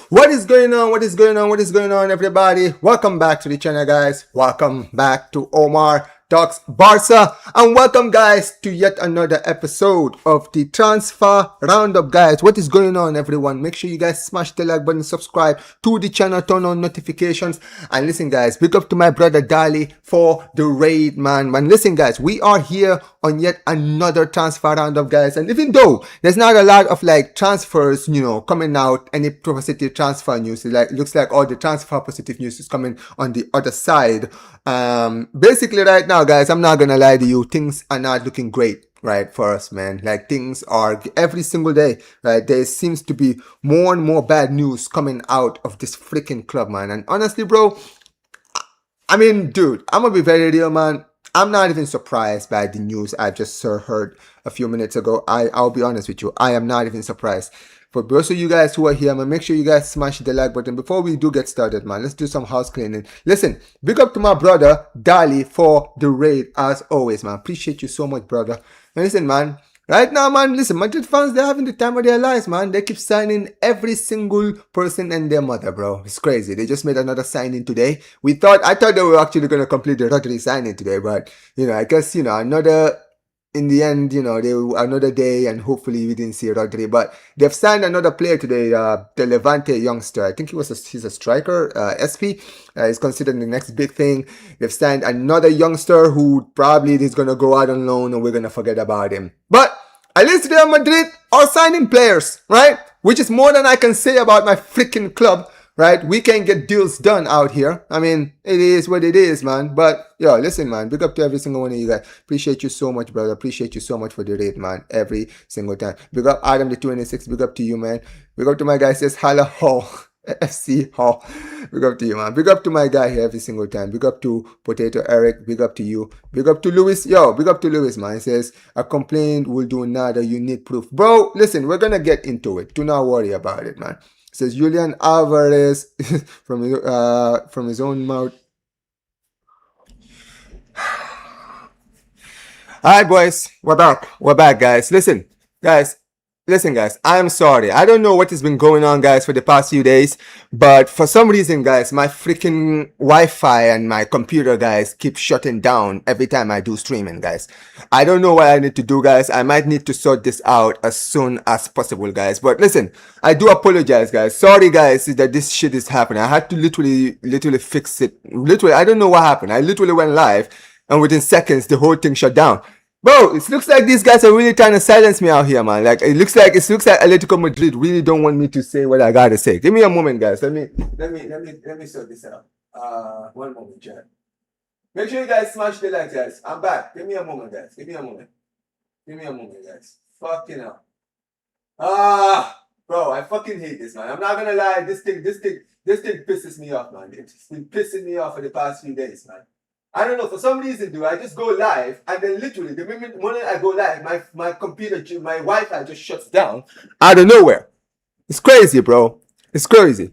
What is going on? What is going on? What is going on, everybody? Welcome back to the channel, guys. Welcome back to Omar Talks Barca, and welcome, guys, to yet another episode of the Transfer Roundup, guys. What is going on, everyone? Make sure you guys smash the like button, subscribe to the channel, turn on notifications, and listen, guys. Big up to my brother Dali for the raid, man. Listen, guys, we are here on yet another transfer roundup, guys. And even though there's not a lot of like transfers, coming out, any positive transfer news, it looks like all the transfer positive news is coming on the other side. Basically right now, guys, I'm not gonna lie to you, things are not looking great, right, for us, man. Like, things are every single day, right, there seems to be more and more bad news coming out of this freaking club, man. And honestly, bro, I mean, dude, I'm gonna be very real, man. I'm not even surprised by the news I just heard a few minutes ago. I'll be honest with you, I am not even surprised. For those of you guys who are here, man, make sure you guys smash the like button. Before we do get started, man, let's do some house cleaning. Listen, big up to my brother Dali for the raid, as always, man. Appreciate you so much, brother. And listen, man, right now, man, listen, Madrid fans, they're having the time of their lives, man. They keep signing every single person and their mother, bro. It's crazy. They just made another signing today. I thought they were actually going to complete the Rodri signing today, but, I guess, in the end, another day, and hopefully we didn't see Rodri. But they've signed another player today, the Levante youngster. I think he's a striker, SP. He's considered the next big thing. They've signed another youngster who probably is going to go out on loan and we're going to forget about him. But at least Real Madrid are signing players, right? Which is more than I can say about my freaking club. Right, we can get deals done out here. I mean, it is what it is, man. But yo, listen, man, big up to every single one of you guys. Appreciate you so much, brother. Appreciate you so much for the raid, man. Every single time. Big up Adam the 26. Big up to you, man. Big up to my guy says Hala Hall. FC Hall. Big up to you, man. Big up to my guy here every single time. Big up to Potato Eric. Big up to you. Big up to Lewis. Yo, big up to Lewis, man. He says, a complaint will do nada. You need proof. Bro, listen, we're gonna get into it. Do not worry about it, man. Says Julian Alvarez from his own mouth. Alright, boys, we're back, guys. Listen, guys, I'm sorry. I don't know what has been going on, guys, for the past few days, but for some reason, guys, my freaking Wi-Fi and my computer, guys, keep shutting down every time I do streaming, guys. I don't know what I need to do, guys. I might need to sort this out as soon as possible, guys. But listen, I do apologize, guys. Sorry, guys, that this shit is happening. I had to literally fix it. Literally, I don't know what happened. I literally went live, and within seconds, the whole thing shut down. Bro, it looks like these guys are really trying to silence me out here, man. Like, it looks like Atletico Madrid really don't want me to say what I gotta say. Give me a moment, guys. Let me sort this out. One moment, chat. Make sure you guys smash the like, guys. I'm back. Give me a moment, guys. Give me a moment, guys. Fucking hell. Bro, I fucking hate this, man. I'm not gonna lie. This thing pisses me off, man. It's been pissing me off for the past few days, man. I don't know, for some reason, dude, I just go live, and then literally, the moment I go live, my computer, my Wi-Fi just shuts down out of nowhere. It's crazy, bro. It's crazy.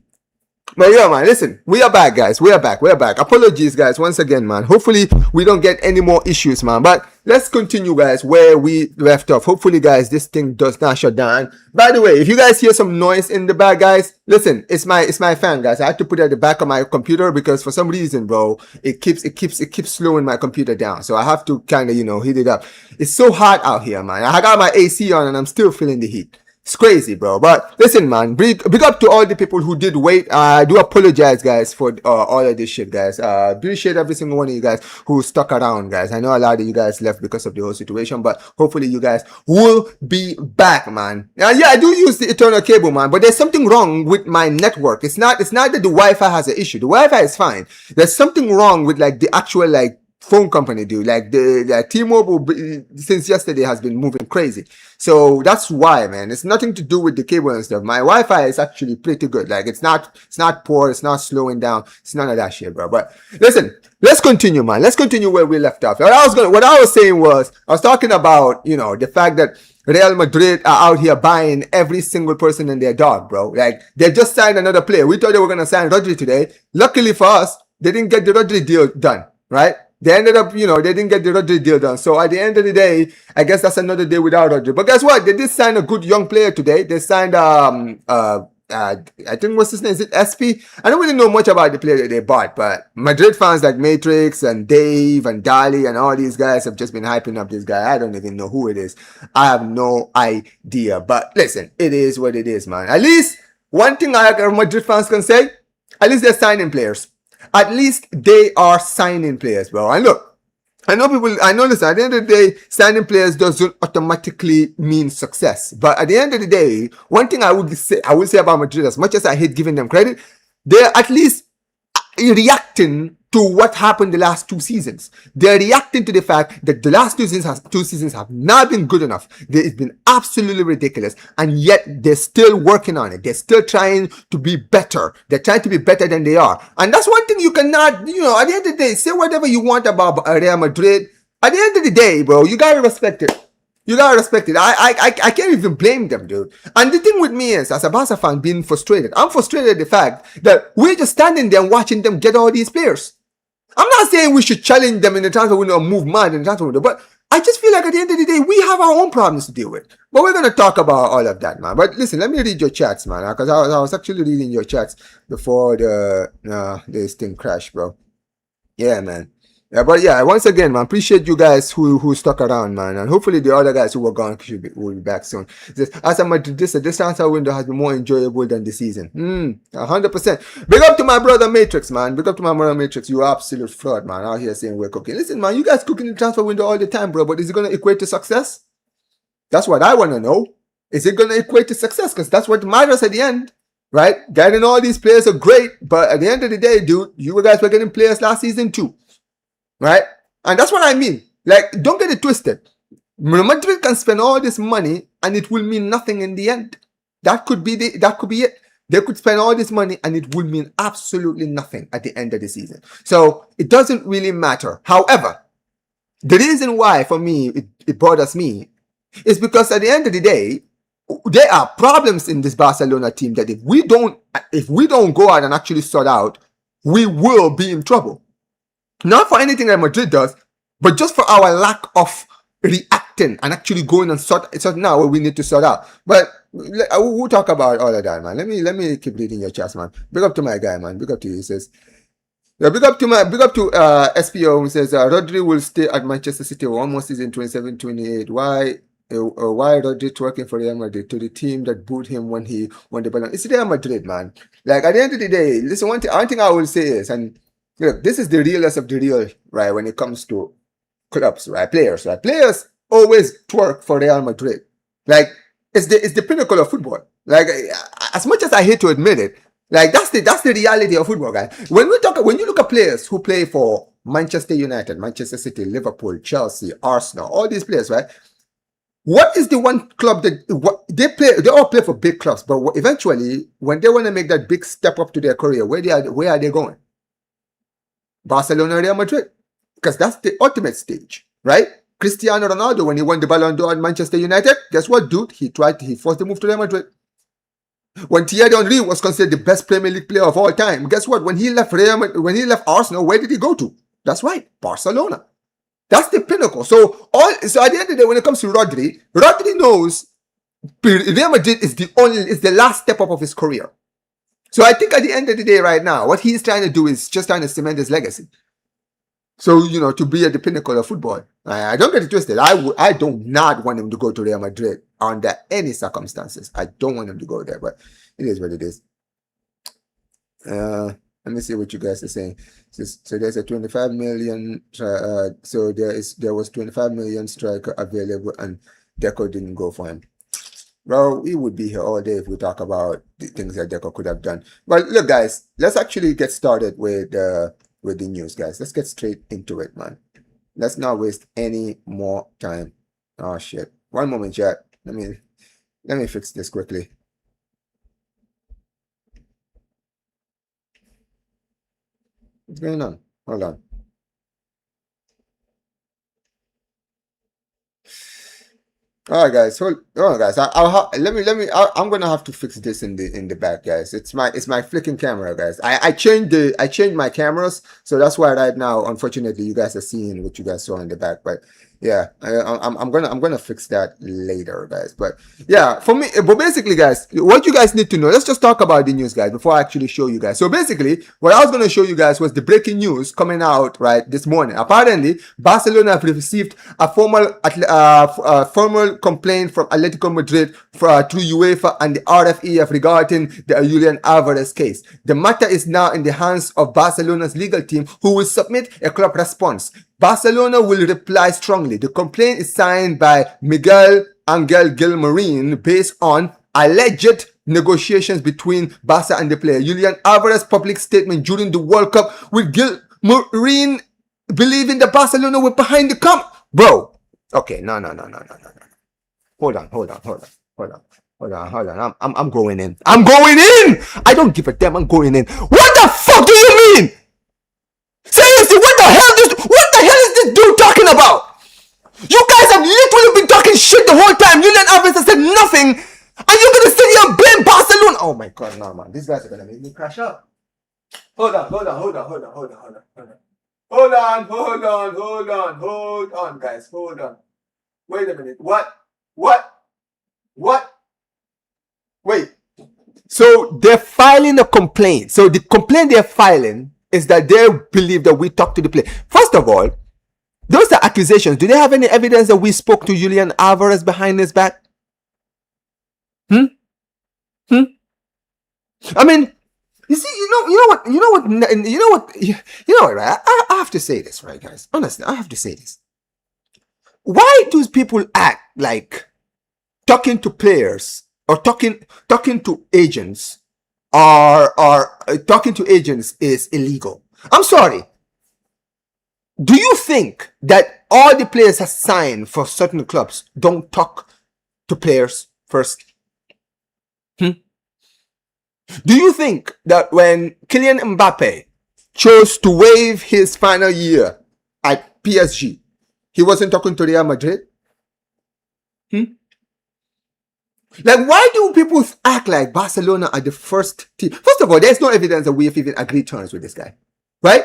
But yeah, man, listen, we are back, guys. We are back. Apologies, guys, once again, man. Hopefully, we don't get any more issues, man. But let's continue, guys, where we left off. Hopefully, guys, this thing does not shut down. By the way, if you guys hear some noise in the back, guys, listen, it's my fan, guys. I had to put it at the back of my computer because for some reason, bro, it keeps slowing my computer down. So I have to kind of, heat it up. It's so hot out here, man. I got my AC on and I'm still feeling the heat. It's crazy, bro. But listen, man, big up to all the people who did wait. I do apologize, guys, for all of this shit, guys. Appreciate every single one of you guys who stuck around, guys. I know a lot of you guys left because of the whole situation, but hopefully you guys will be back, man. Yeah, I do use the eternal cable, man, but there's something wrong with my network. It's not that the Wi-Fi has an issue. The Wi-Fi is fine. There's something wrong with like the actual like phone company, dude. Like the T-Mobile since yesterday has been moving crazy. So that's why, man. It's nothing to do with the cable and stuff. My Wi-Fi is actually pretty good. Like it's not poor. It's not slowing down. It's none of that shit, bro. But listen, let's continue, man. Let's continue where we left off. What I was saying was, I was talking about, the fact that Real Madrid are out here buying every single person and their dog, bro. Like, they just signed another player. We thought they were going to sign Rodri today. Luckily for us, they didn't get the Rodri deal done, right? They ended up, they didn't get the Rodri deal done. So at the end of the day, I guess that's another day without Rodri. But guess what? They did sign a good young player today. They signed I think what's his name? Is it SP? I don't really know much about the player that they bought, but Madrid fans like Matrix and Dave and Dali and all these guys have just been hyping up this guy. I don't even know who it is. I have no idea. But listen, it is what it is, man. At least one thing Madrid fans can say, at least they're signing players. At least they are signing players, bro. And look, I know listen, at the end of the day, signing players doesn't automatically mean success. But at the end of the day, one thing I would say about Madrid, as much as I hate giving them credit, they're at least reacting to what happened the last 2 seasons. They're reacting to the fact that the last 2 seasons have not been good enough. It's been absolutely ridiculous. And yet they're still working on it. They're still trying to be better. They're trying to be better than they are. And that's one thing you cannot, at the end of the day, say whatever you want about Real Madrid. At the end of the day, bro, you gotta respect it. You gotta respect it. I can't even blame them, dude. And the thing with me is, as a Barca fan, being frustrated, I'm frustrated at the fact that we're just standing there and watching them get all these players. I'm not saying we should challenge them in the transfer window or move mad in the transfer window, but I just feel like at the end of the day, we have our own problems to deal with. But we're going to talk about all of that, man. But listen, let me read your chats, man, because I was actually reading your chats before this thing crashed, bro. Yeah, man. Yeah, but yeah, once again, man, appreciate you guys who stuck around, man, and hopefully the other guys who were gone will be back soon. As a Madridista, this transfer window has been more enjoyable than the season. 100%. Big up to my brother Matrix, man. Big up to my brother Matrix. You absolute fraud, man. Out here saying we're cooking. Listen, man, you guys cooking the transfer window all the time, bro. But is it gonna equate to success? That's what I want to know. Is it gonna equate to success? Because that's what matters at the end. Right? Getting all these players are great, but at the end of the day, dude, you guys were getting players last season too. Right? And that's what I mean. Like, don't get it twisted. Madrid can spend all this money and it will mean nothing in the end. That could be it. They could spend all this money and it will mean absolutely nothing at the end of the season. So it doesn't really matter. However, the reason why for me it bothers me is because at the end of the day, there are problems in this Barcelona team that if we don't go out and actually sort out, we will be in trouble. Not for anything that Madrid does, but just for our lack of reacting and actually going and sort now what we need to sort out. But we'll talk about all of that, man. Let me keep reading your chats, man. Big up to my guy, man. Big up to you. He says, yeah, big up to SPO who says Rodri will stay at Manchester City almost season 27-28. Why Rodri working for Real Madrid to the team that booed him when he won the Ballon? It's Real Madrid, man. Like at the end of the day, listen, one thing I will say is, and look, this is the realest of the real, right, when it comes to clubs, right? Players, right? Players always twerk for Real Madrid. Like, it's the pinnacle of football. Like, as much as I hate to admit it, like, that's the reality of football, guys. When you look at players who play for Manchester United, Manchester City, Liverpool, Chelsea, Arsenal, all these players, right? What is the one club that they all play for big clubs, but eventually, when they want to make that big step up to their career, where are they going? Barcelona, Real Madrid, because that's the ultimate stage, right? Cristiano Ronaldo, when he won the Ballon d'Or at Manchester United, guess what, dude? He forced to move to Real Madrid. When Thierry Henry was considered the best Premier League player of all time, guess what? When he left Arsenal, where did he go to? That's right, Barcelona. That's the pinnacle. So at the end of the day, when it comes to Rodri knows Real Madrid is the last step up of his career. So I think at the end of the day right now, what he's trying to do is just trying to cement his legacy. So, to be at the pinnacle of football. I don't get it twisted. I do not want him to go to Real Madrid under any circumstances. I don't want him to go there, but it is what it is. Let me see what you guys are saying. So there's a 25 million, so there was 25 million striker available and Deco didn't go for him. Bro, we would be here all day if we talk about the things that Deco could have done. But look, guys, let's actually get started with the news, guys. Let's get straight into it, man. Let's not waste any more time. Oh shit! One moment, chat. Let me fix this quickly. What's going on? Hold on. All right, guys. I'm gonna have to fix this in the back, guys. It's my flicking camera, guys. I changed my cameras, so that's why right now, unfortunately, you guys are seeing what you guys saw in the back. But Yeah, I'm gonna fix that later, guys. But yeah, for me, but basically, guys, what you guys need to know. Let's just talk about the news, guys, before I actually show you guys. So basically, what I was gonna show you guys was the breaking news coming out right this morning. Apparently, Barcelona have received a formal complaint from Atletico Madrid through UEFA and the RFEF regarding the Julian Alvarez case. The matter is now in the hands of Barcelona's legal team, who will submit a club response. Barcelona will reply strongly. The complaint is signed by Miguel Angel Gilmarin based on alleged negotiations between Barca and the player. Julian Alvarez's public statement during the World Cup with Gilmarin believing that Barcelona were behind the bro. Okay, no. Hold on. I'm going in. I don't give a damn. I'm going in. What the fuck do you mean? Seriously, what the hell is this dude talking about? You guys have literally been talking shit the whole time. Julian Alvarez has said nothing, and you're gonna sit here and blame Barcelona. Oh my god, no man, these guys are gonna make me crash out. Hold on, guys, hold on. Wait a minute. What? Wait. So they're filing a complaint. So the complaint they're filing is that they believe that we talked to the player. First of all, those are accusations. Do they have any evidence that we spoke to Julian Alvarez behind his back? I mean, you see, you know what, right? I have to say this, right, guys? Honestly, I have to say this. Why do people act like talking to players or talking to agents or talking to agents is illegal? I'm sorry. Do you think that all the players have signed for certain clubs don't talk to players first? Do you think that when Kylian Mbappe chose to waive his final year at PSG, he wasn't talking to Real Madrid? Like, why do people act like Barcelona are the first team? First of all, there's no evidence that we have even agreed terms with this guy, right?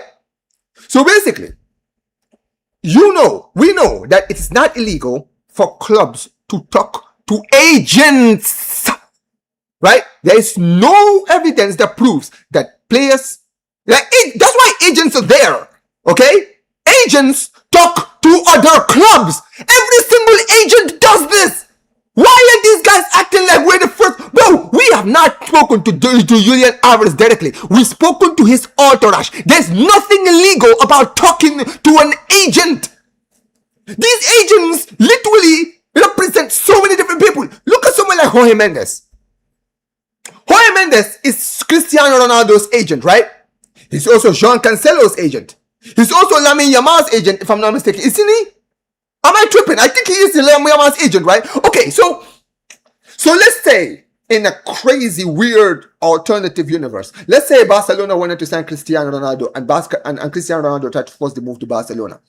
So basically, we know that it's not illegal for clubs to talk to agents, right? There is no evidence that proves that players, that's why agents are there, okay? Agents talk to other clubs. Every single agent does this. Why are these guys acting like we're the first? Bro, we have not spoken to Julian Alvarez directly. We've spoken to his entourage. There's nothing illegal about talking to an agent. These agents literally represent so many different people. Look at someone like Jorge Mendes. Jorge Mendes is Cristiano Ronaldo's agent, right? He's also Jean Cancelo's agent. He's also Lamine Yamal's agent, if I'm not mistaken. Isn't he? Am I tripping? I think he is the Lamine Yamal's agent, right? Okay, so let's say in a crazy, weird, alternative universe, let's say Barcelona wanted to sign Cristiano Ronaldo and Cristiano Ronaldo tried to force the move to Barcelona.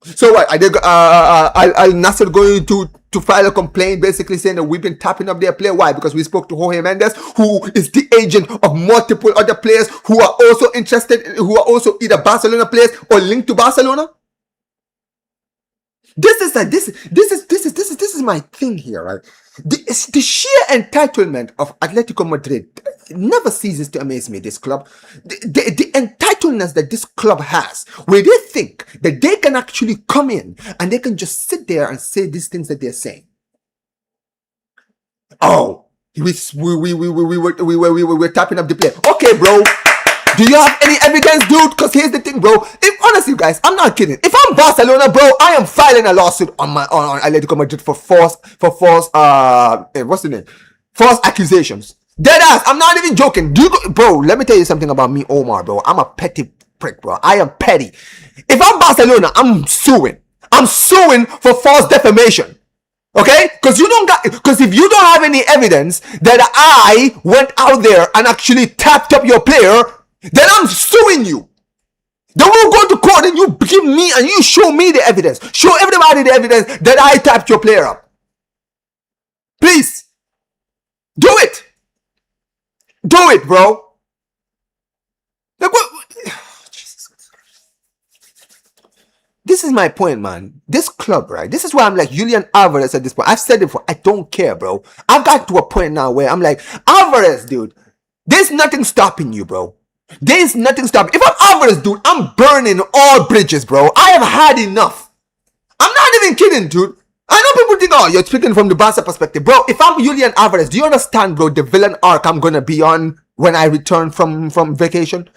So what? Are they Al Nassr going to file a complaint basically saying that we've been tapping up their player? Why? Because we spoke to Jorge Mendes, who is the agent of multiple other players who are also interested, who are also either Barcelona players or linked to Barcelona. This is my thing here, right? The sheer entitlement of Atletico Madrid never ceases to amaze me. This club, the entitlement that this club has, where they think that they can actually come in and they can just sit there and say these things that they're saying. Oh, we were tapping up the player. Okay, bro. Do you have any evidence, dude? Because here's the thing, bro. Honestly, guys, I'm not kidding. If I'm Barcelona, bro, I am filing a lawsuit on Atletico Madrid for false what's the name? False accusations. Dead ass. I'm not even joking. Bro, let me tell you something about me, Omar, bro. I'm a petty prick, bro. I am petty. If I'm Barcelona, I'm suing. I'm suing for false defamation. Okay? Because if you don't have any evidence that I went out there and actually tapped up your player, then I'm suing you. Then we'll go to court and you give me and you show me the evidence. Show everybody the evidence that I tapped your player up. Please. Do it. Do it, bro. Like what? Jesus. This is my point, man. This club, right? This is why I'm like Julian Alvarez at this point. I've said it before. I don't care, bro. I've got to a point now where I'm like, Alvarez, dude, there's nothing stopping you, bro. There's nothing stopping. If I'm Alvarez, dude, I'm burning all bridges, bro. I have had enough. I'm not even kidding, dude. I know people think, oh, you're speaking from the Barca perspective. Bro, if I'm Julian Alvarez, do you understand, bro, the villain arc I'm going to be on when I return from vacation?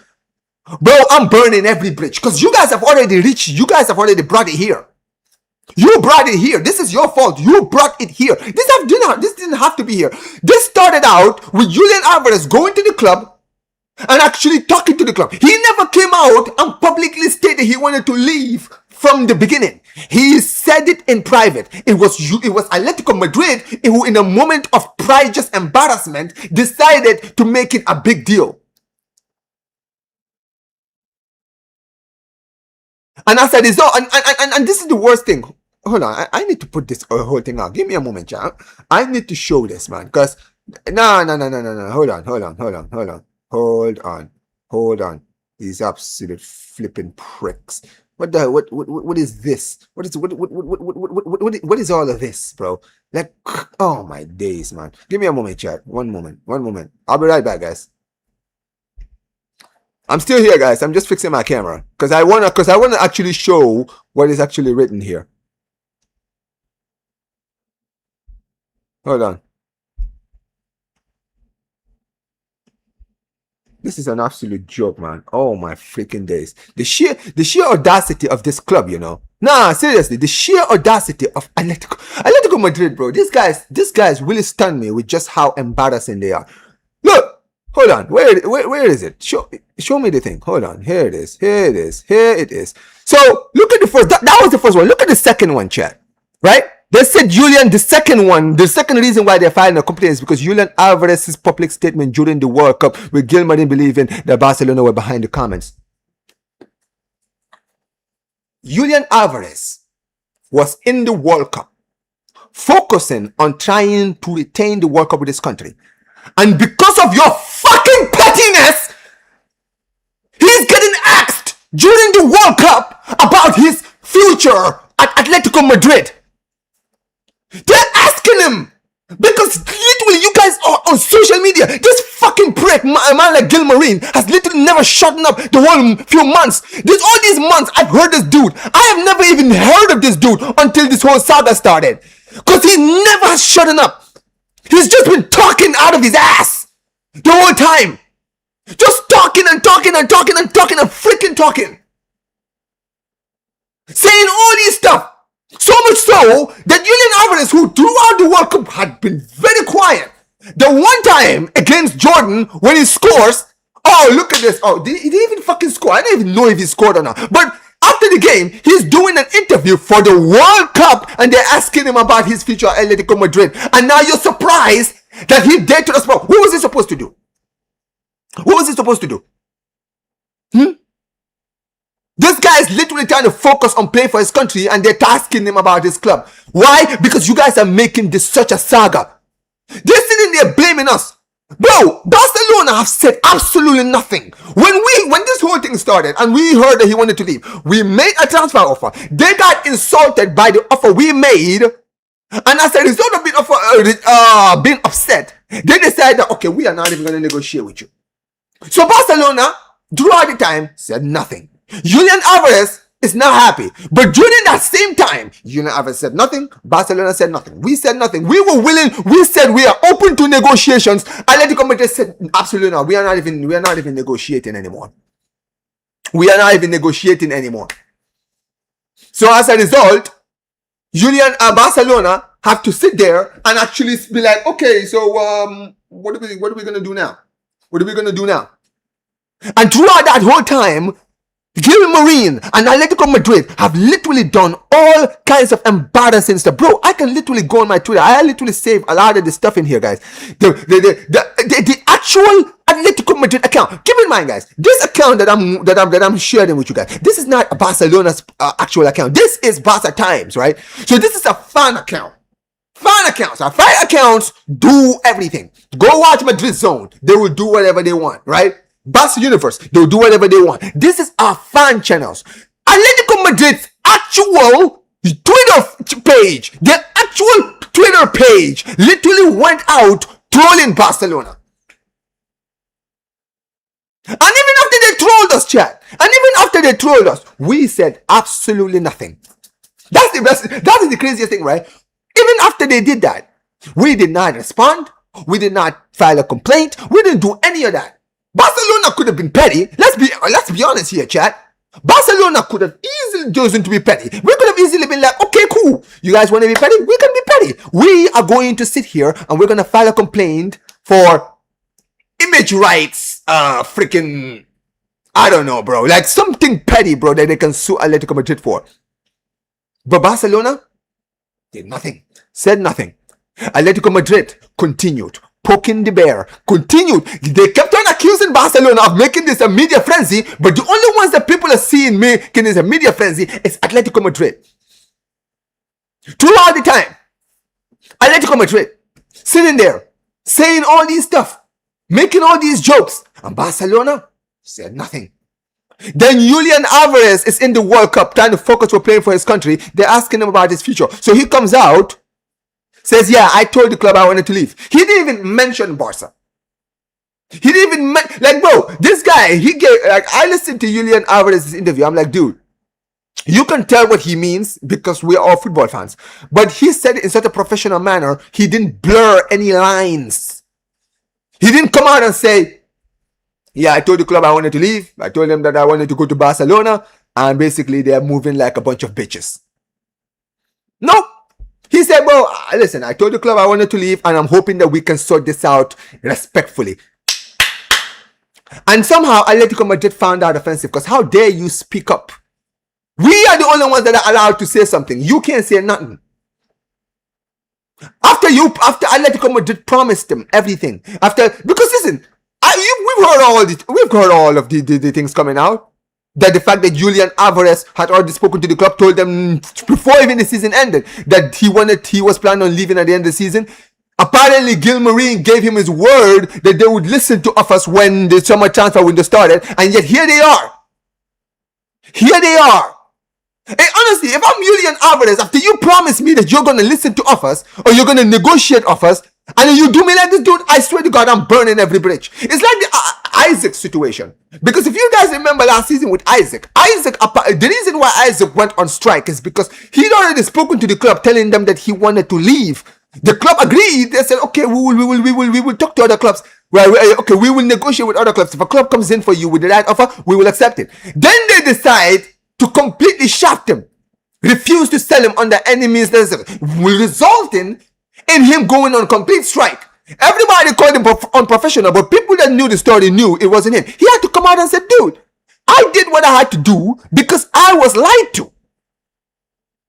Bro, I'm burning every bridge because you guys have already reached, you guys have already brought it here. You brought it here. This is your fault. You brought it here. This didn't have to be here. This started out with Julian Alvarez going to the club and actually talking to the club. He never came out and publicly stated he wanted to leave from the beginning. He said it in private. It was Atletico Madrid who, in a moment of pride, just embarrassment, decided to make it a big deal. And as a result, and this is the worst thing. Hold on, I need to put this whole thing out. Give me a moment, chat. I need to show this, man. Because, no. Hold on. These absolute flipping pricks. What is this? What is all of this, bro? Like, oh my days, man. Give me a moment, chat. One moment. I'll be right back, guys. I'm still here, guys. I'm just fixing my camera because I wanna actually show what is actually written here. Hold on. This is an absolute joke, man. Oh my freaking days. The sheer audacity of this club, you know. Nah, seriously, the sheer audacity of Atletico Madrid, bro. These guys really stunned me with just how embarrassing they are. Look. Hold on, where is it? Show me the thing. Hold on, here it is. So look at the first. That was the first one. Look at the second one, chat. Right? They said Julian. The second reason why they're filing a complaint is because Julian Alvarez's public statement during the World Cup, with Gilmarin believing that Barcelona were behind the comments. Julian Alvarez was in the World Cup, focusing on trying to retain the World Cup with his country. And because of your fucking pettiness, he's getting asked during the World Cup about his future at Atletico Madrid. They're asking him because literally you guys are on social media. This fucking prick, a man like Gilmarin, has literally never shut up the whole few months. All these months I've heard this dude. I have never even heard of this dude until this whole saga started. Because he never has shut up. He's just been talking out of his ass the whole time. Just talking and freaking talking. Saying all these stuff. So much so that Julian Alvarez, who throughout the World Cup had been very quiet. The one time against Jordan when he scores, oh, look at this. Oh, did he even fucking score? I don't even know if he scored or not. But after the game, he's doing an interview for the World Cup and they're asking him about his future at Atletico Madrid. And now you're surprised that he dared to respond. What was he supposed to do? This guy is literally trying to focus on playing for his country and they're asking him about his club. Why? Because you guys are making this such a saga. They're sitting there blaming us. Bro, Barcelona have said absolutely nothing. When this whole thing started and we heard that he wanted to leave, we made a transfer offer. They got insulted by the offer we made, and as a result of being upset, they decided that, okay, we are not even going to negotiate with you. So Barcelona, throughout the time, said nothing. Julian Alvarez is not happy. But during that same time, Julian Alvarez said nothing. Barcelona said nothing. We said nothing. We were willing. We said we are open to negotiations. Atletico Madrid said absolutely not. We are not even negotiating anymore. So as a result, Barcelona have to sit there and actually be like, okay, so what are we gonna do now? And throughout that whole time, Gilmarin and Atletico Madrid have literally done all kinds of embarrassing stuff. Bro, I can literally go on my Twitter. I literally save a lot of this stuff in here, guys. The actual Atletico Madrid account. Keep in mind, guys, this account that I'm sharing with you guys, this is not Barcelona's actual account. This is Barca Times, right? So this is a fan account. Fan accounts do everything. Go watch Madrid Zone. They will do whatever they want, right? Barca Universe, they'll do whatever they want. This is our fan channels. Atletico Madrid's actual Twitter page literally went out trolling Barcelona. And even after they trolled us, chat, and even after they trolled us, we said absolutely nothing. That is the craziest thing, right? Even after they did that, we did not respond. We did not file a complaint. We didn't do any of that. Barcelona could have been petty. Let's be honest here, chat. Barcelona could have easily chosen to be petty. We could have easily been like, okay, cool. You guys want to be petty? We can be petty. We are going to sit here and we're going to file a complaint for image rights, freaking, I don't know, bro. Like something petty, bro, that they can sue Atletico Madrid for. But Barcelona did nothing, said nothing. Atletico Madrid continued, poking the bear, continued. They kept on accusing Barcelona of making this a media frenzy, but the only ones that people are seeing making this a media frenzy is Atletico Madrid. Throughout the time, Atletico Madrid sitting there, saying all these stuff, making all these jokes, and Barcelona said nothing. Then Julian Alvarez is in the World Cup trying to focus on playing for his country. They're asking him about his future. So he comes out, says, yeah, I told the club I wanted to leave. He didn't even mention Barca. He didn't even, like, bro, this guy, I listened to Julian Alvarez's interview. I'm like, dude, you can tell what he means because we're all football fans. But he said it in such a professional manner, he didn't blur any lines. He didn't come out and say, yeah, I told the club I wanted to leave. I told them that I wanted to go to Barcelona. And basically, they're moving like a bunch of bitches. No. He said, bro, listen, I told the club I wanted to leave. And I'm hoping that we can sort this out respectfully. And somehow, Atletico Madrid found that offensive. Because how dare you speak up? We are the only ones that are allowed to say something. You can't say nothing. After Atletico Madrid promised them everything. Because listen, we've heard all of the things coming out. That the fact that Julian Alvarez had already spoken to the club, told them before even the season ended that he was planning on leaving at the end of the season. Apparently, Gil Marine gave him his word that they would listen to us when the summer transfer window started, and yet here they are. Here they are. Hey, honestly, if I'm Julian Alvarez, after you promise me that you're gonna listen to offers or you're gonna negotiate offers, and you do me like this, dude, I swear to God, I'm burning every bridge. It's like the Isaac situation. Because if you guys remember last season with Isaac, the reason why Isaac went on strike is because he'd already spoken to the club telling them that he wanted to leave. The club agreed. They said, okay, we will talk to other clubs. Okay, we will negotiate with other clubs. If a club comes in for you with the right offer, we will accept it. Then they decide to completely shaft him, refuse to sell him under any means necessary, resulting in him going on complete strike. Everybody called him unprofessional, but people that knew the story knew it wasn't him. He had to come out and say, dude, I did what I had to do because I was lied to.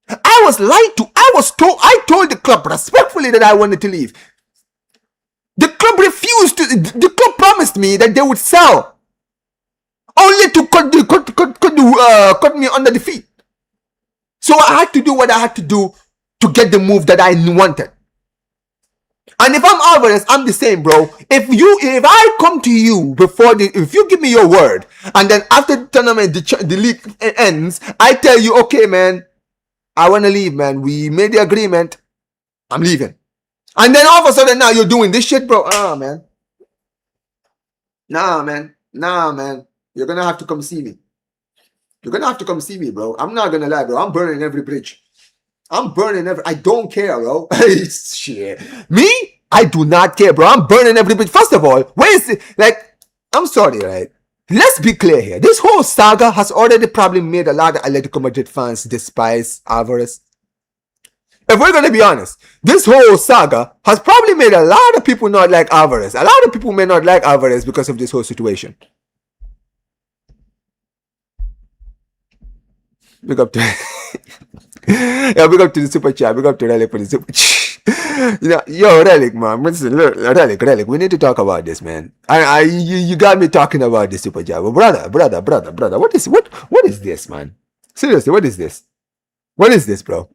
I told the club respectfully that I wanted to leave. The club refused to. The club promised me that they would sell, only to cut me under the feet. So I had to do what I had to do to get the move that I wanted. And if I'm Alvarez, I'm the same, bro. If I come to you if you give me your word, and then after the tournament, the league ends, I tell you, okay, man, I want to leave, man. We made the agreement. I'm leaving. And then all of a sudden now you're doing this shit, bro. Man. Nah, man. You're going to have to come see me. You're going to have to come see me, bro. I'm not going to lie, bro. I'm burning every bridge. I don't care, bro. Shit. Me? I do not care, bro. I'm burning every bridge. First of all, where is it? Like, I'm sorry, right? Let's be clear here. This whole saga has already probably made a lot of Atletico Madrid fans despise Alvarez. If we're going to be honest, this whole saga has probably made a lot of people not like Alvarez. A lot of people may not like Alvarez because of this whole situation. Big up to yeah, big up to the super chat. Big up to Relic for the super chat. Yo, Relic, man. Listen, look, Relic, we need to talk about this, man. You got me talking about this super chat. But brother, what is this, man? Seriously, what is this? What is this, bro?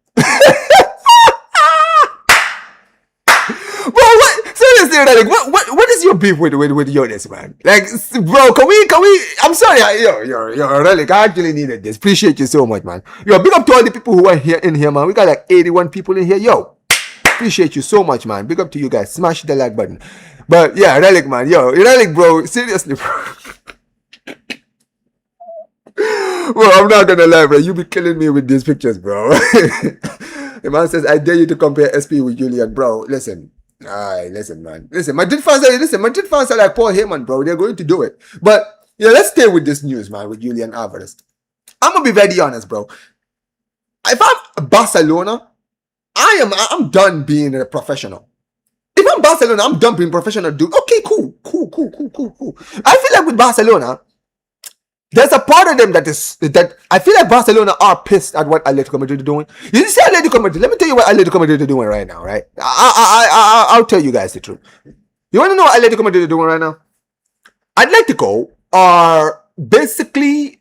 Bro, what? Seriously, Relic, what is your beef with Jonas, man? Like, bro, can we? I'm sorry, yo, Relic, I actually needed this. Appreciate you so much, man. Yo, big up to all the people who are here in here, man. We got like 81 people in here, yo. Appreciate you so much, man. Big up to you guys. Smash the like button. But yeah, Relic, man, yo, Relic, bro, seriously, bro. Bro, I'm not gonna lie, bro. You be killing me with these pictures, bro. The man says, I dare you to compare SP with Julian, bro. Listen. Alright, listen, man. Listen, Madrid fans are like Paul Heyman, bro. They're going to do it. But yeah, let's stay with this news, man, with Julian Alvarez. I'm gonna be very honest, bro. If I'm Barcelona, I'm done being a professional. If I'm Barcelona, I'm done being professional, dude. Okay, cool. I feel like with Barcelona, there's a part of them that I feel like Barcelona are pissed at what Atletico Madrid are doing. You see Atletico Madrid. Let me tell you what Atletico Madrid are doing right now, right? I'll tell you guys the truth. You want to know what Atletico Madrid are doing right now? Atletico are basically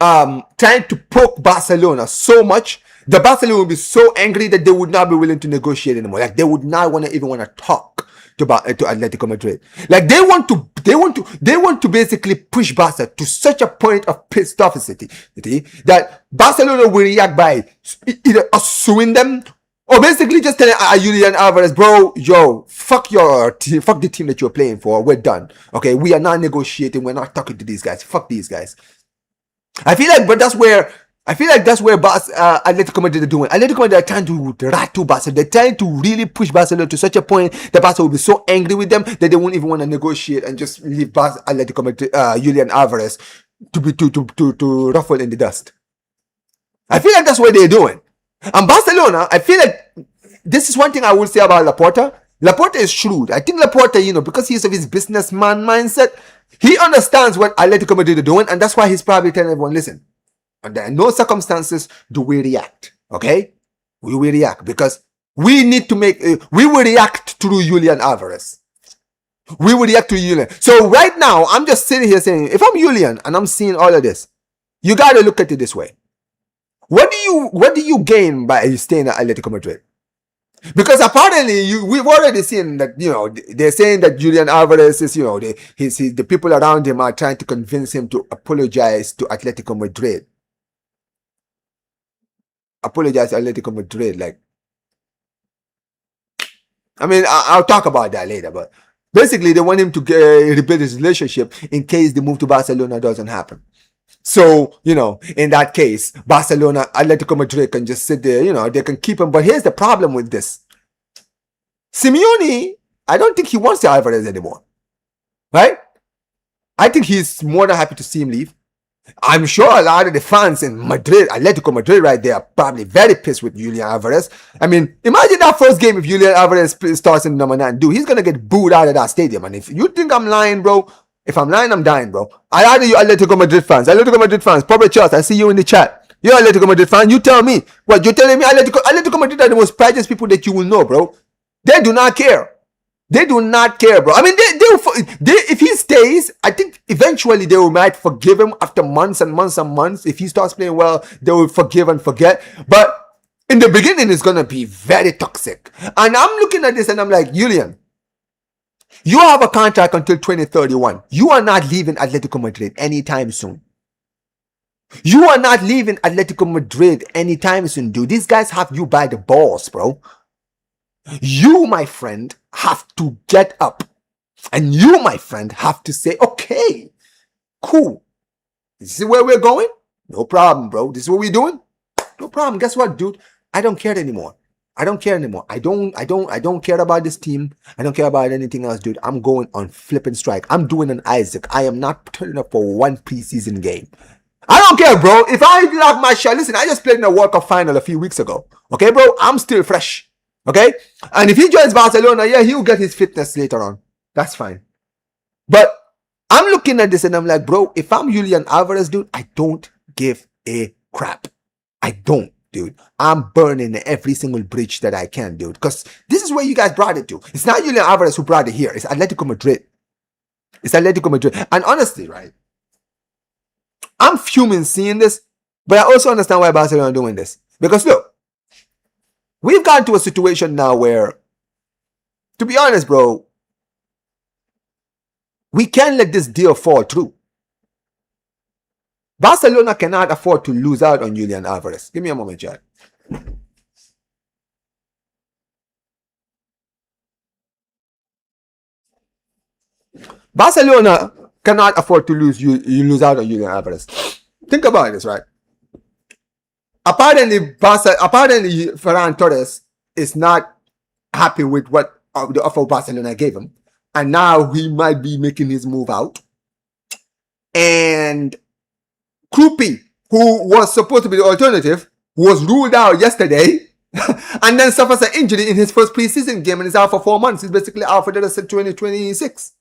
trying to poke Barcelona so much that Barcelona will be so angry that they would not be willing to negotiate anymore. Like they would not even want to talk to Atletico Madrid. Like they want to basically push Barca to such a point of pissed offity that Barcelona will react by either suing them or basically just telling Julian Alvarez, bro, yo, fuck the team that you're playing for. We're done. Okay, we are not negotiating. We're not talking to these guys. Fuck these guys. I feel like that's where Atletico Madrid are doing. Atletico Madrid are trying to rattle Barca. They're trying to really push Barcelona to such a point that Barca will be so angry with them that they won't even want to negotiate and just leave Atletico Madrid, Julian Alvarez to ruffle in the dust. I feel like that's what they're doing. And Barcelona, I feel like this is one thing I will say about Laporta. Laporta is shrewd. I think Laporta, because he's of his businessman mindset, he understands what Atletico Madrid are doing, and that's why he's probably telling everyone, listen, under no circumstances do we react, okay? We will react because we need to we will react to Julian Alvarez. We will react to Julian. So right now, I'm just sitting here saying, if I'm Julian and I'm seeing all of this, you got to look at it this way. What do you gain by staying at Atletico Madrid? Because apparently, we've already seen that, they're saying that Julian Alvarez is, the people around him are trying to convince him to apologize to Atletico Madrid. Apologize to Atletico Madrid. Like, I mean, I'll talk about that later, but basically, they want him to rebuild his relationship in case the move to Barcelona doesn't happen. So, in that case, Atletico Madrid can just sit there, they can keep him. But here's the problem with this. Simeone, I don't think he wants Alvarez anymore. Right? I think he's more than happy to see him leave. I'm sure a lot of the fans in Madrid, Atletico Madrid right there, are probably very pissed with Julian Alvarez. I mean, imagine that first game if Julian Alvarez starts in number 9. Dude, he's going to get booed out of that stadium. And if you think I'm lying, bro, if I'm lying, I'm dying, bro. I either you Atletico Madrid fans, probably Charles, I see you in the chat. You're Atletico Madrid fan, you tell me. What, you're telling me Atletico Madrid are the most precious people that you will know, bro. They do not care. They do not care, bro. I mean, if he stays, I think eventually they might forgive him after months and months and months. If he starts playing well, they will forgive and forget. But in the beginning, it's going to be very toxic. And I'm looking at this and I'm like, Julian, you have a contract until 2031. You are not leaving Atletico Madrid anytime soon. You are not leaving Atletico Madrid anytime soon, dude. These guys have you by the balls, bro. You, my friend, have to get up. And you, my friend, have to say, okay, cool. This is where we're going? No problem, bro. This is what we're doing? No problem. Guess what, dude? I don't care anymore. I don't care about this team. I don't care about anything else, dude. I'm going on flipping strike. I'm doing an Isaac. I am not turning up for one preseason game. I don't care, bro. If I lock my shot, listen, I just played in a World Cup final a few weeks ago. Okay, bro? I'm still fresh. Okay? And if he joins Barcelona, yeah, he'll get his fitness later on. That's fine. But I'm looking at this and I'm like, bro, if I'm Julian Alvarez, dude, I don't give a crap. I don't, dude. I'm burning every single bridge that I can, dude. Because this is where you guys brought it to. It's not Julian Alvarez who brought it here. It's Atletico Madrid. It's Atletico Madrid. And honestly, right, I'm fuming seeing this, but I also understand why Barcelona are doing this. Because look, we've gotten to a situation now where to be honest, bro, we can't let this deal fall through. Barcelona cannot afford to lose out on Julian Alvarez. Give me a moment, Chad. Barcelona cannot afford to lose out on Julian Alvarez. Think about this, right? Apparently, Ferran Torres is not happy with what the offer Barcelona gave him, and now he might be making his move out. And Krupi, who was supposed to be the alternative, was ruled out yesterday and then suffers an injury in his first preseason game and is out for 4 months. He's basically out for the rest of 2026.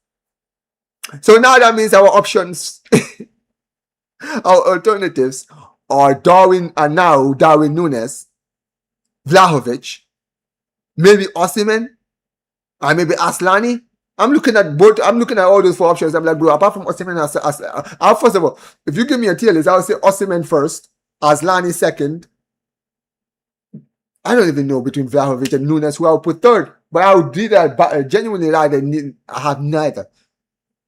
So now that means our options, our alternatives are Darwin Núñez, Vlahovic, maybe Osimhen, or maybe Aslani. I'm looking at all those 4 options. I'm like, bro, apart from Osimhen, first of all, if you give me a tier list, I would say Osimhen first, Aslani second. I don't even know between Vlahovic and Núñez who I would put third, but I would genuinely rather have neither.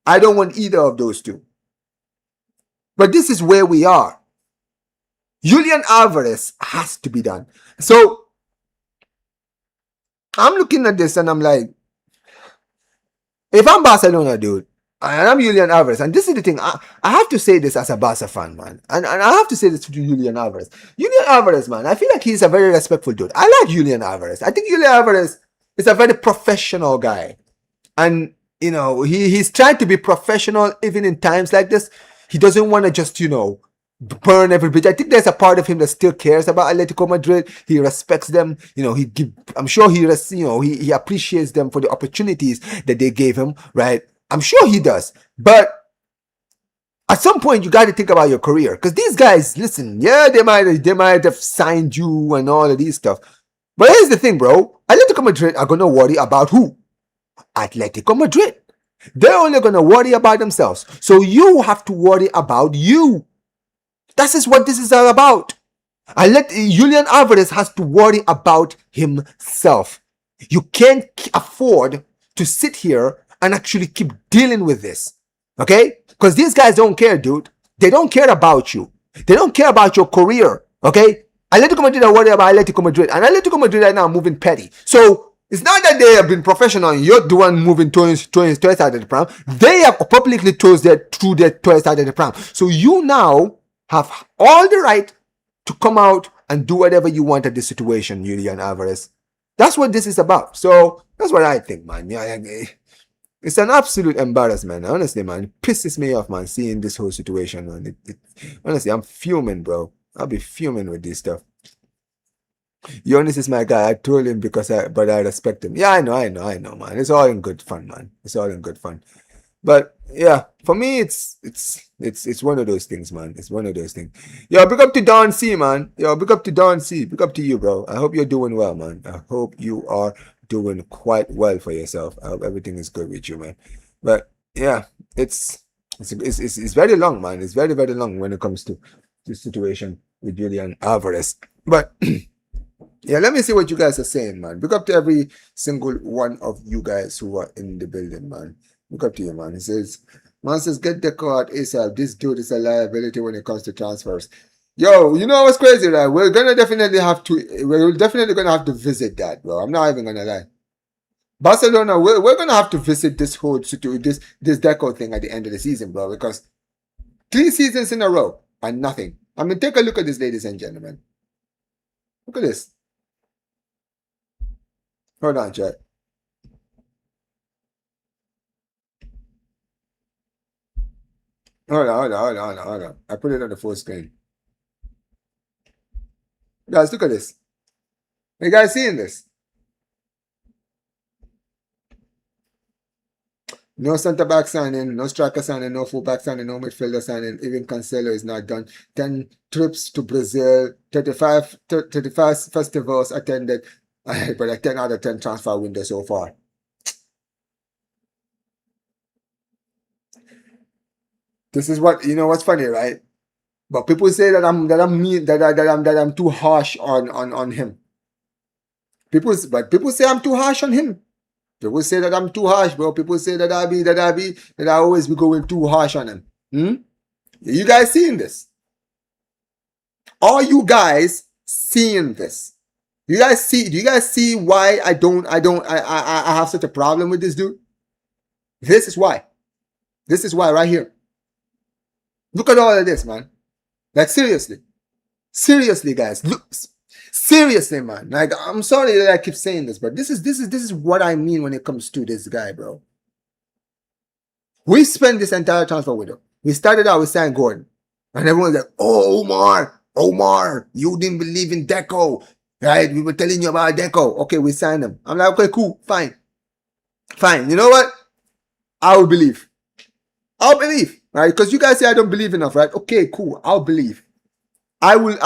I don't want either of those two. But this is where we are. Julian Alvarez has to be done. So I'm looking at this and I'm like, if I'm Barcelona, dude, and I'm Julian Alvarez, and this is the thing, I have to say this as a Barca fan, man, and I have to say this to Julian Alvarez. Julian Alvarez, man, I feel like he's a very respectful dude. I like Julian Alvarez. I think Julian Alvarez is a very professional guy, and you know, he's trying to be professional even in times like this. He doesn't want to just, burn every bridge. I think there's a part of him that still cares about Atletico Madrid. He respects them. I'm sure he appreciates them for the opportunities that they gave him, right? I'm sure he does. But at some point, you got to think about your career. Because these guys, listen, yeah, they might have signed you and all of these stuff. But here's the thing, bro. Atletico Madrid are going to worry about who? Atletico Madrid. They're only going to worry about themselves. So you have to worry about you. That is what this is all about. Julian Alvarez has to worry about himself. You can't afford to sit here and actually keep dealing with this. Okay? Because these guys don't care, dude. They don't care about you. They don't care about your career. Okay? Atletico Madrid are worried about Atletico Madrid. And Atletico Madrid right now are moving petty. So it's not that they have been professional and you're the one moving toys out of the pram. They have publicly threw their toys out of the pram. So you now have all the right to come out and do whatever you want at this situation, Julian Alvarez. That's what this is about. So that's what I think, man. Yeah, it's an absolute embarrassment. Honestly, man. It pisses me off, man, seeing this whole situation, man. Honestly, I'm fuming, bro. I'll be fuming with this stuff. Jonas is my guy. I told him but I respect him. Yeah, I know, man. It's all in good fun, man. It's all in good fun. But yeah, for me, it's one of those things, man. It's one of those things. Yo, big up to Don C, man. Yo, big up to Don C. Big up to you, bro. I hope you're doing well, man. I hope you are doing quite well for yourself. I hope everything is good with you, man. But yeah, it's very long, man. It's very, very long when it comes to the situation with Julian Alvarez. But yeah, let me see what you guys are saying, man. Big up to every single one of you guys who are in the building, man. Look up to you, man. He says, get the card ASAP. This dude is a liability when it comes to transfers. Yo, you know what's crazy, right? We're definitely gonna have to visit that, bro. I'm not even gonna lie. Barcelona, we're gonna have to visit this whole situation, this Deco thing at the end of the season, bro, because 3 seasons in a row and nothing. I mean, take a look at this, ladies and gentlemen. Look at this. Hold on, chat. Hold on. I put it on the full screen. Guys, look at this. You guys seeing this? No center back signing, no striker signing, no full back signing, no midfielder signing. Even Cancelo is not done. 10 trips to Brazil, 35 festivals attended, but a 10 out of 10 transfer window so far. This is what, what's funny, right? But people say that I'm too harsh on him. People say I'm too harsh on him. People say that I'm too harsh, bro. People say that I always be going too harsh on him. You guys seeing this? Are you guys seeing this? Do you guys see why I have such a problem with this dude? This is why. This is why right here. Look at all of this, man. Like seriously. Seriously, guys. Look, seriously, man. Like, I'm sorry that I keep saying this, but this is what I mean when it comes to this guy, bro. We spent this entire transfer window. We started out with Sam Gordon. And everyone's like, oh, Omar, you didn't believe in Deco. Right? We were telling you about Deco. Okay, we signed him. I'm like, okay, cool, fine. You know what? I'll believe. Right? Because you guys say I don't believe enough, right? Okay, cool. I'll believe. I will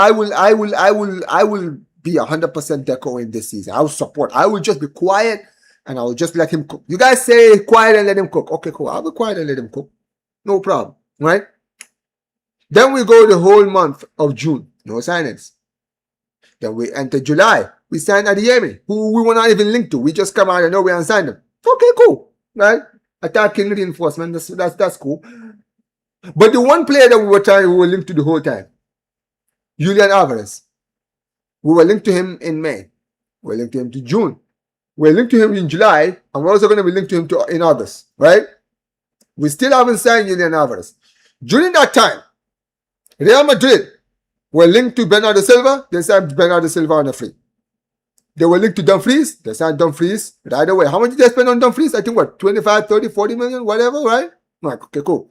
be 100% Deco in this season. I will support. I will just be quiet and I will just let him cook. You guys say quiet and let him cook. Okay, cool. I'll be quiet and let him cook. No problem. Right? Then we go the whole month of June. No signings. Then we enter July. We signed Adeyemi, who we were not even linked to. We just come out of nowhere and signed him. Okay, cool. Right? Attacking reinforcement. That's cool. But the one player that we were linked to the whole time, Julian Alvarez. We were linked to him in May. We're linked to him to June. We're linked to him in July. And we're also going to be linked to him in August. Right? We still haven't signed Julian Alvarez. During that time, Real Madrid were linked to Bernardo Silva. They signed Bernardo Silva on a free. They were linked to Dumfries. They signed Dumfries right away. How much did they spend on Dumfries? I think what? 25, 30, 40 million, whatever, right? Okay, cool.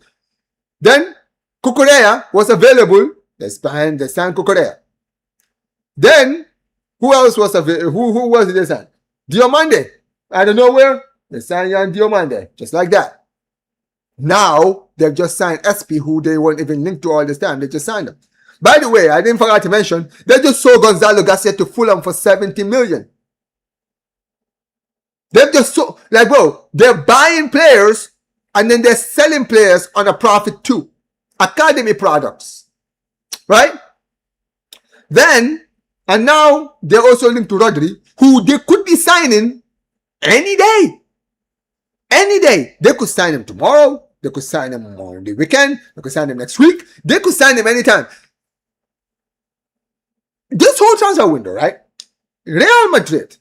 Then Cucurella was available. They signed Cucurella. Then who else was available? Who was it they signed? Diomande. Out of nowhere, they signed Yan Diomande. Just like that. Now they've just signed SP, who they weren't even linked to all this time. They just signed them. By the way, I didn't forget to mention, they just sold Gonzalo Garcia to Fulham for 70 million. They've just sold, like, bro, they're buying players and then they're selling players on a profit too. Academy products. Right? Then, and now they're also linked to Rodri, who they could be signing any day. Any day. They could sign him tomorrow. They could sign him on the weekend. They could sign him next week. They could sign him anytime. This whole transfer window, right? Real Madrid.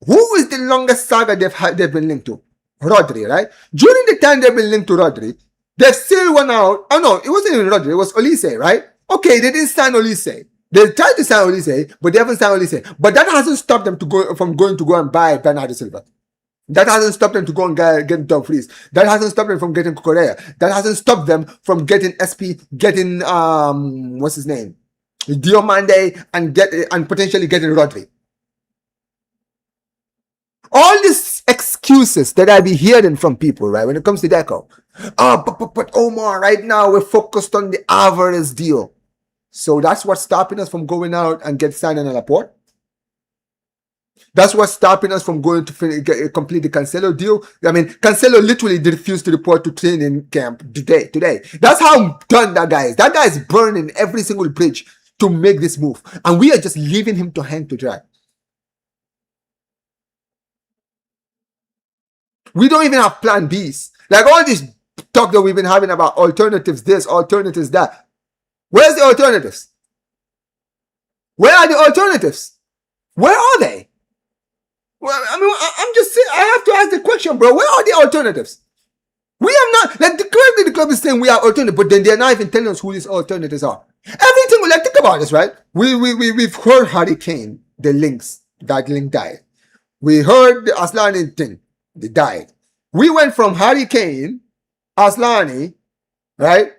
Who is the longest saga they've been linked to? Rodri, right? During the time they've been linked to Rodri, they still went out. Oh no, it wasn't even Rodri. It was Olise, right? Okay, they didn't sign Olise. They tried to sign Olise, but they haven't signed Olise. But that hasn't stopped them from going to go and buy Bernardo Silva. That hasn't stopped them to go and get Dumfries. That hasn't stopped them from getting Cucurella. That hasn't stopped them from getting SP, getting what's his name? Diomande, and potentially getting Rodri. All these excuses that I be hearing from people, right, when it comes to Deco. But Omar, right now we're focused on the Alvarez deal. So that's what's stopping us from going out and signing a Laporte. That's what's stopping us from going to complete the Cancelo deal. I mean, Cancelo literally refused to report to training camp today. That's how done that guy is. That guy is burning every single bridge to make this move. And we are just leaving him to hang to dry. We don't even have plan Bs. Like all this talk that we've been having about alternatives this, alternatives that. Where's the alternatives? Where are the alternatives? Where are they? Well, I mean, I'm just saying, I have to ask the question, bro. Where are the alternatives? We are not, like, the club is saying we are alternative, but then they're not even telling us who these alternatives are. Everything, like, think about this, right? We've heard Harry Kane, the links, that link died. We heard the Aslani thing, they died. We went from Harry Kane, Aslani, right?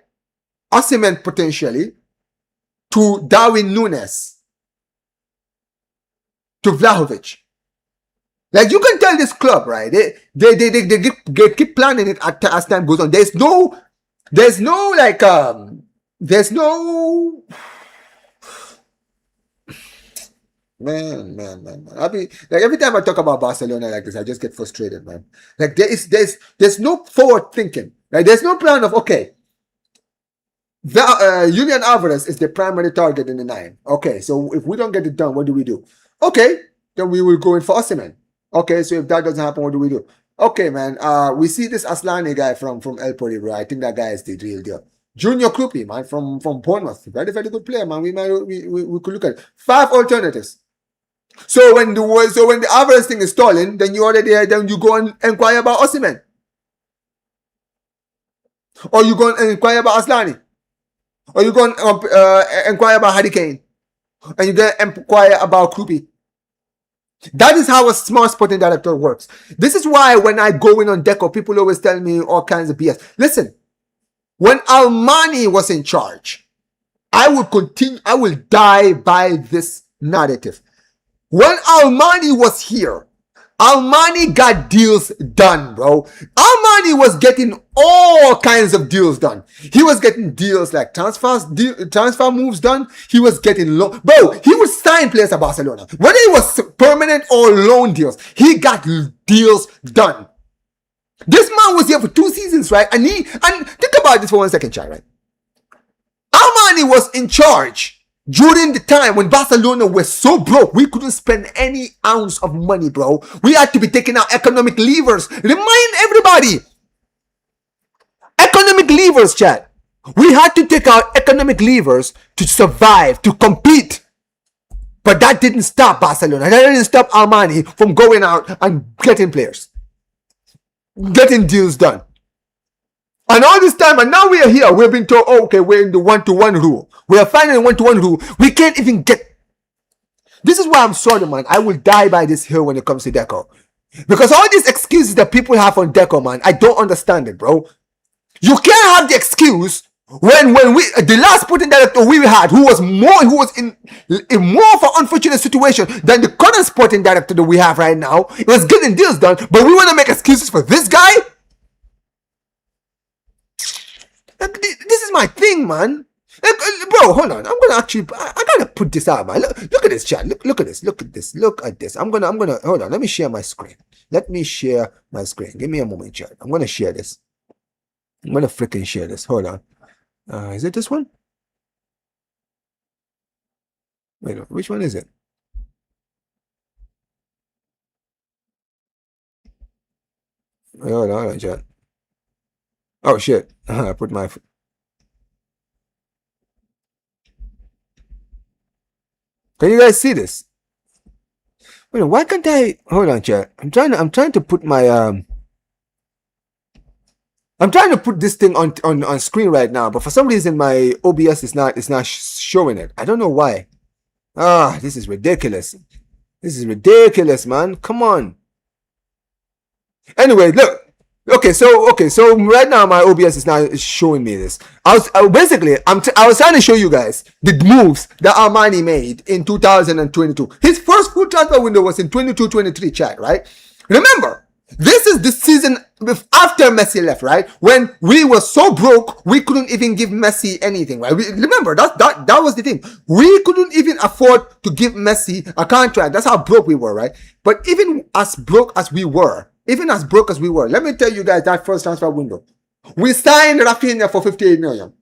Osimhen potentially, to Darwin Núñez, to Vlahovic. Like, you can tell this club, right? They keep planning it as time goes on. There's no man. I mean, like, every time I talk about Barcelona like this, I just get frustrated, man. Like, there's no forward thinking, right? There's no plan of, okay, Julian Alvarez is the primary target in the 9. Okay, so if we don't get it done, what do we do? Okay, then we will go in for Osimhen. Okay, so if that doesn't happen, what do we do? Okay, man. We see this Aslani guy from El Poli, bro. I think that guy is the real deal. Junior Krupi, man, from Bournemouth. Very, very good player, man. We could look at it. 5 alternatives. So when the Alvarez thing is stolen, then you already then you go and inquire about Osimhen. Or you go and inquire about Aslani. Or you go and inquire about Harry Kane. And you then inquire about Krupi. That is how a smart sporting director works. This is why when I go in on Deco, people always tell me all kinds of BS. Listen, when Almani was in charge, I will die by this narrative. When Almani was here, Almani got deals done, bro. Almani was getting all kinds of deals done. He was getting deals like transfer moves done. He was getting loan. Bro, he would sign players at Barcelona. Whether it was permanent or loan deals, he got deals done. This man was here for 2 seasons, right? And think about this for 1 second, Chad, right? Almani was in charge during the time when Barcelona was so broke, we couldn't spend any ounce of money, bro. We had to be taking out economic levers. Remind everybody. Economic levers, chat. We had to take out economic levers to survive, to compete. But that didn't stop Barcelona. That didn't stop Almani from going out and getting players. Getting deals done. And all this time, and now we are here, we've been told, oh, okay, we're in the 1-to-1 rule. We are finding the 1-to-1 rule. We can't even get. This is why I'm sorry, man. I will die by this hill when it comes to Deco. Because all these excuses that people have on Deco, man, I don't understand it, bro. You can't have the excuse when the last sporting director we had, who was in more of an unfortunate situation than the current sporting director that we have right now, was getting deals done, but we want to make excuses for this guy? This is my thing, man. Bro, hold on. I'm gonna I gotta put this out, man. Look at this, chat. Look at this. I'm gonna hold on. Let me share my screen. Give me a moment, chat. I'm gonna share this. I'm gonna freaking share this. Hold on. Is it this one? Wait, which one is it? Hold on, chat. Oh shit! I put my. Can you guys see this? Wait, why can't I? Hold on, chat. I'm trying to put my I'm trying to put this thing on screen right now, but for some reason my OBS is not showing it. I don't know why. This is ridiculous. This is ridiculous, man. Come on. Anyway, look. Okay, so right now my OBS is not showing me this. I was trying to show you guys the moves that Armani made in 2022. His first full transfer window was in 22-23, chat, right? Remember, this is the season after Messi left, right? When we were so broke, we couldn't even give Messi anything, right? Remember, that was the thing. We couldn't even afford to give Messi a contract. That's how broke we were, right? But even as broke as we were, let me tell you guys that first transfer window. We signed Rafinha for 58 million.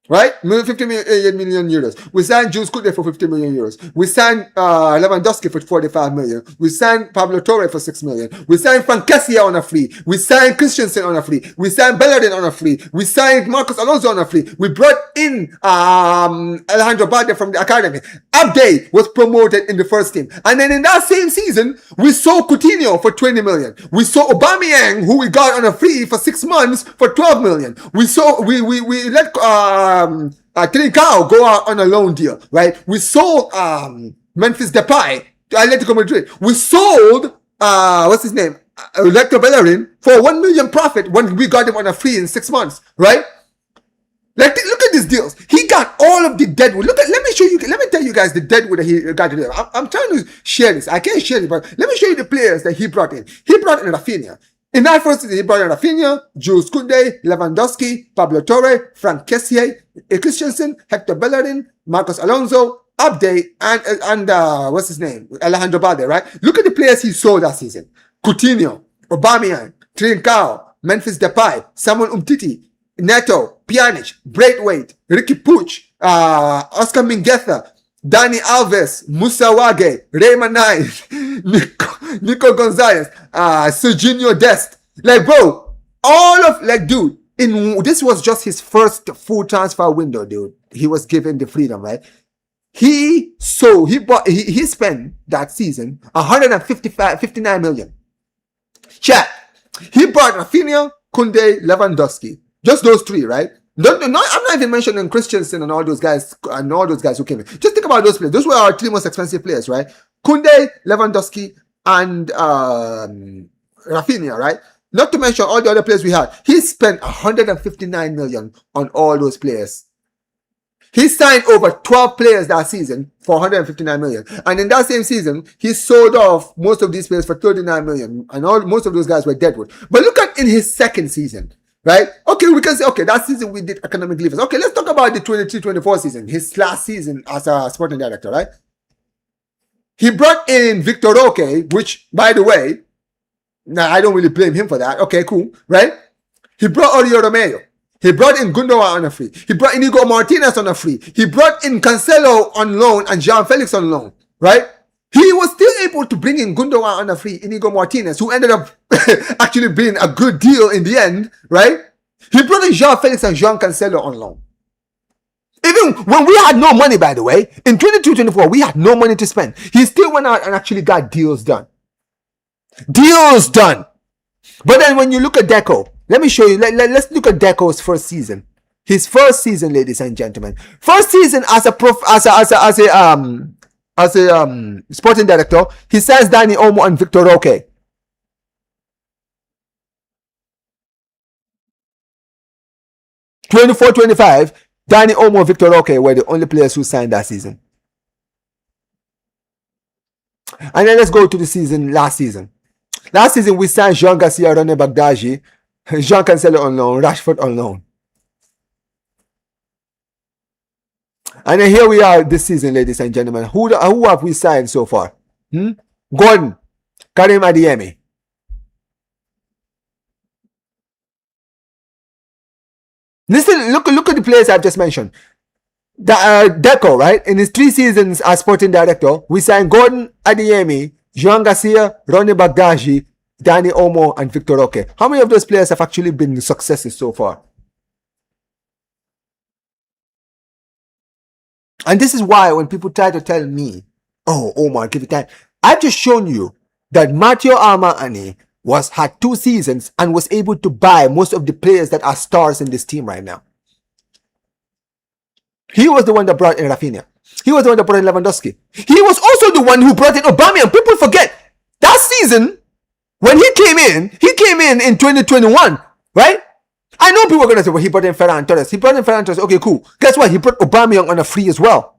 Right? 50 million euros. We signed Jules Koundé for 50 million euros. We signed Lewandowski for 45 million. We signed Pablo Torre for 6 million. We signed Frank Kessie on a free. We signed Christensen on a free. We signed Bellerin on a free. We signed Marcos Alonso on a free. We brought in Alejandro Balde from the academy. Abde was promoted in the first team. And then in that same season, we sold Coutinho for 20 million. We sold Aubameyang, who we got on a free for 6 months, for 12 million. We let Trincao go out on a loan deal, right? We sold Memphis Depay to Atletico Madrid. We sold what's his name? Hector Bellerin for 1 million profit when we got him on a free in 6 months, right? Like, look at these deals. He got all of the deadwood. Let me tell you guys the deadwood that he got to do. I'm trying to share this. I can't share it, but let me show you the players that he brought in. He brought in Rafinha. In that first season, he brought in Rafinha, Jules Koundé, Lewandowski, Pablo Torre, Frank Kessie, Christensen, Hector Bellerin, Marcos Alonso, Abde, and what's his name? Alejandro Balde, right? Look at the players he sold that season. Coutinho, Aubameyang, Trincao, Memphis Depay, Samuel Umtiti, Neto, Pjanic, Braithwaite, Ricky Puig, Oscar Mingueza, Dani Alves, Musa Wage, Raymond Knight, Nico Gonzalez, Serginho Dest. Like, bro, all of, like, dude, this was just his first full transfer window, dude. He was given the freedom, right? He spent that season 59 million. Chat. He bought Rafinha, Koundé, Lewandowski. Just those three, right? I'm not even mentioning Christensen and all those guys who came in. Just think about those players. Those were our three most expensive players, right? Koundé, Lewandowski, and Rafinha, right? Not to mention all the other players we had. He spent 159 million on all those players. He signed over 12 players that season for 159 million. And in that same season, he sold off most of these players for 39 million. And most of those guys were deadwood. But look at in his second season, right? Okay, we can say, okay, that season we did economic leavers. Okay, let's talk about the 23-24 season, his last season as a sporting director, right? He brought in Victor Roque, which, by the way, now I don't really blame him for that. Okay, cool, right? He brought Oriol Romeo. He brought in Gundogan on a free. He brought Inigo Martinez on a free. He brought in Cancelo on loan and Jean Felix on loan, right? He was still able to bring in Gundogan on a free, Inigo Martinez, who ended up actually being a good deal in the end, right? He brought in Jean Felix and Jean Cancelo on loan. Even when we had no money, by the way, in 22-24, we had no money to spend. He still went out and actually got deals done. Deals done. But then when you look at Deco, let me show you. Let's look at Deco's first season. His first season, ladies and gentlemen. First season as a sporting director, he signs Dani Olmo and Victor Roque. (24-25), Dani Olmo and Victor Roque were the only players who signed that season. And then let's go to the season last season. Last season we signed Jean Garcia, René Bagdaji, Jean Cancelo on loan, Rashford on loan. And then here we are this season, ladies and gentlemen. Who have we signed so far? Gordon, Karim Adeyemi. Listen, look at the players I've just mentioned. Deco, right? In his 3 seasons as sporting director, we signed Gordon, Adeyemi, Jean Garcia, Ronnie Bagdaji, Dani Olmo, and Victor Roque. How many of those players have actually been successes so far? And this is why when people try to tell me, oh, Omar, give it time, I've just shown you that Matteo Almani had 2 seasons and was able to buy most of the players that are stars in this team right now. He was the one that brought in Rafinha. He was the one that brought in Lewandowski. He was also the one who brought in Aubameyang. People forget that season when he came in 2021, right? I know people are going to say, well, he brought in Ferran Torres. He brought in Ferran Torres. Okay, cool. Guess what? He brought Aubameyang on a free as well.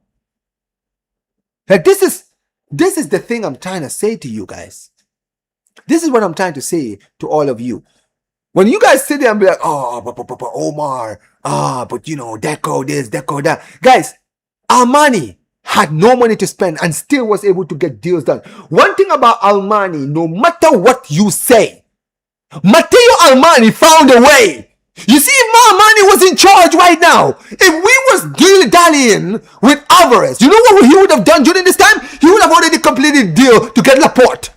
Like, this is the thing I'm trying to say to you guys. This is what I'm trying to say to all of you. When you guys sit there and be like, oh, but Omar, but you know, Deco this, Deco that. Guys, Almani had no money to spend and still was able to get deals done. One thing about Almani, no matter what you say, Matteo Almani found a way. You see, if Almani was in charge right now, if we was dilly-dallying with Alvarez, you know what he would have done during this time? He would have already completed the deal to get Laporte.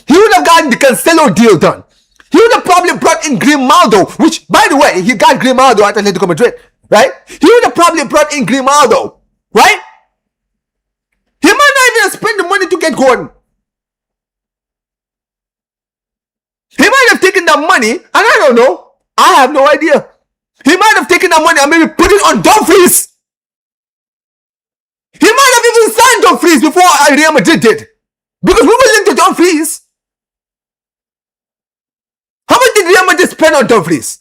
He would have gotten the Cancelo deal done. He would have probably brought in Grimaldo, which, by the way, he got Grimaldo at Atletico Madrid, right? He would have probably brought in Grimaldo, right? He might not even spend the money to get Gordon. He might have taken that money, and I don't know. I have no idea. He might have taken that money and maybe put it on Dumfries. He might have even signed Dumfries before Real Madrid did. Because we were linked to Dumfries. How much did Real Madrid spend on Dumfries?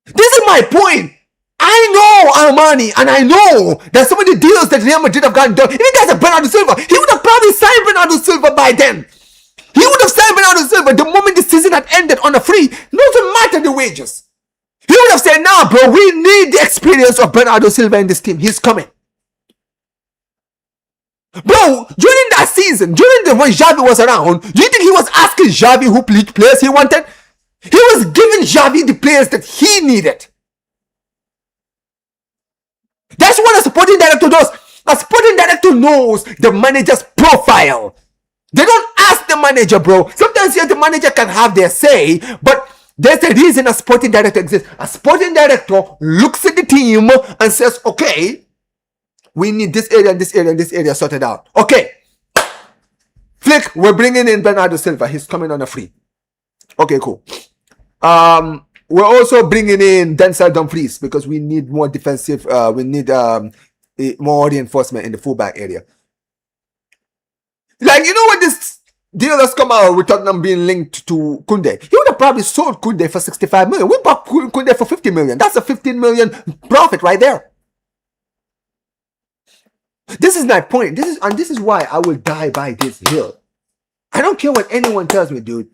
This is my point. I know Almani, and I know that some of the deals that Real Madrid have gotten done, even guys like Bernardo Silva, he would have probably signed Bernardo Silva by then. He would have signed Bernardo Silva the moment the season had ended on a free. Doesn't matter the wages. He would have said, nah, bro, we need the experience of Bernardo Silva in this team. He's coming. Bro, during that season, when Xavi was around, do you think he was asking Xavi who players he wanted? He was giving Xavi the players that he needed. That's what a sporting director does. A who knows the manager's profile. They don't ask the manager, bro. Sometimes the manager can have their say, but there's a reason a sporting director exists. A sporting director looks at the team and says, okay, we need this area and this area and this area sorted out. Okay. Flick, we're bringing in Bernardo Silva. He's coming on a free. Okay, cool. We're also bringing in Denzel Dumfries because we need more defensive. We need more reinforcement in the fullback area. Like, you know what this deal has come out with Tottenham being linked to Koundé? He would have probably sold Koundé for 65 million. We bought Koundé for 50 million. That's a 15 million profit right there. This is my point. This is why I will die by this hill. I don't care what anyone tells me, dude.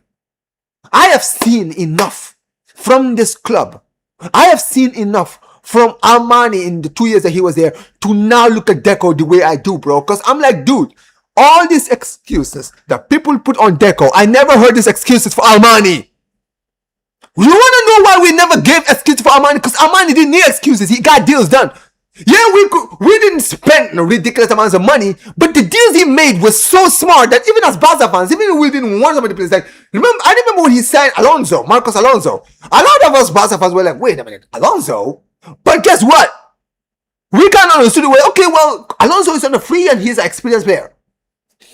I have seen enough from this club. I have seen enough from Armani in the 2 years that he was there to now look at Deco the way I do, bro. Because I'm like, dude, all these excuses that people put on Deco, I never heard these excuses for Armani. You want to know why we never gave excuses for Armani? Because Armani didn't need excuses. He got deals done. Yeah, we didn't spend ridiculous amounts of money, but the deals he made was so smart that even as Barca fans, even if we didn't want somebody to play, like, I remember when he signed Marcos Alonso. A lot of us Barca fans were like, wait a minute, Alonso? But guess what? We kind of understood the way, okay, well, Alonso is on a free and he's an experienced player.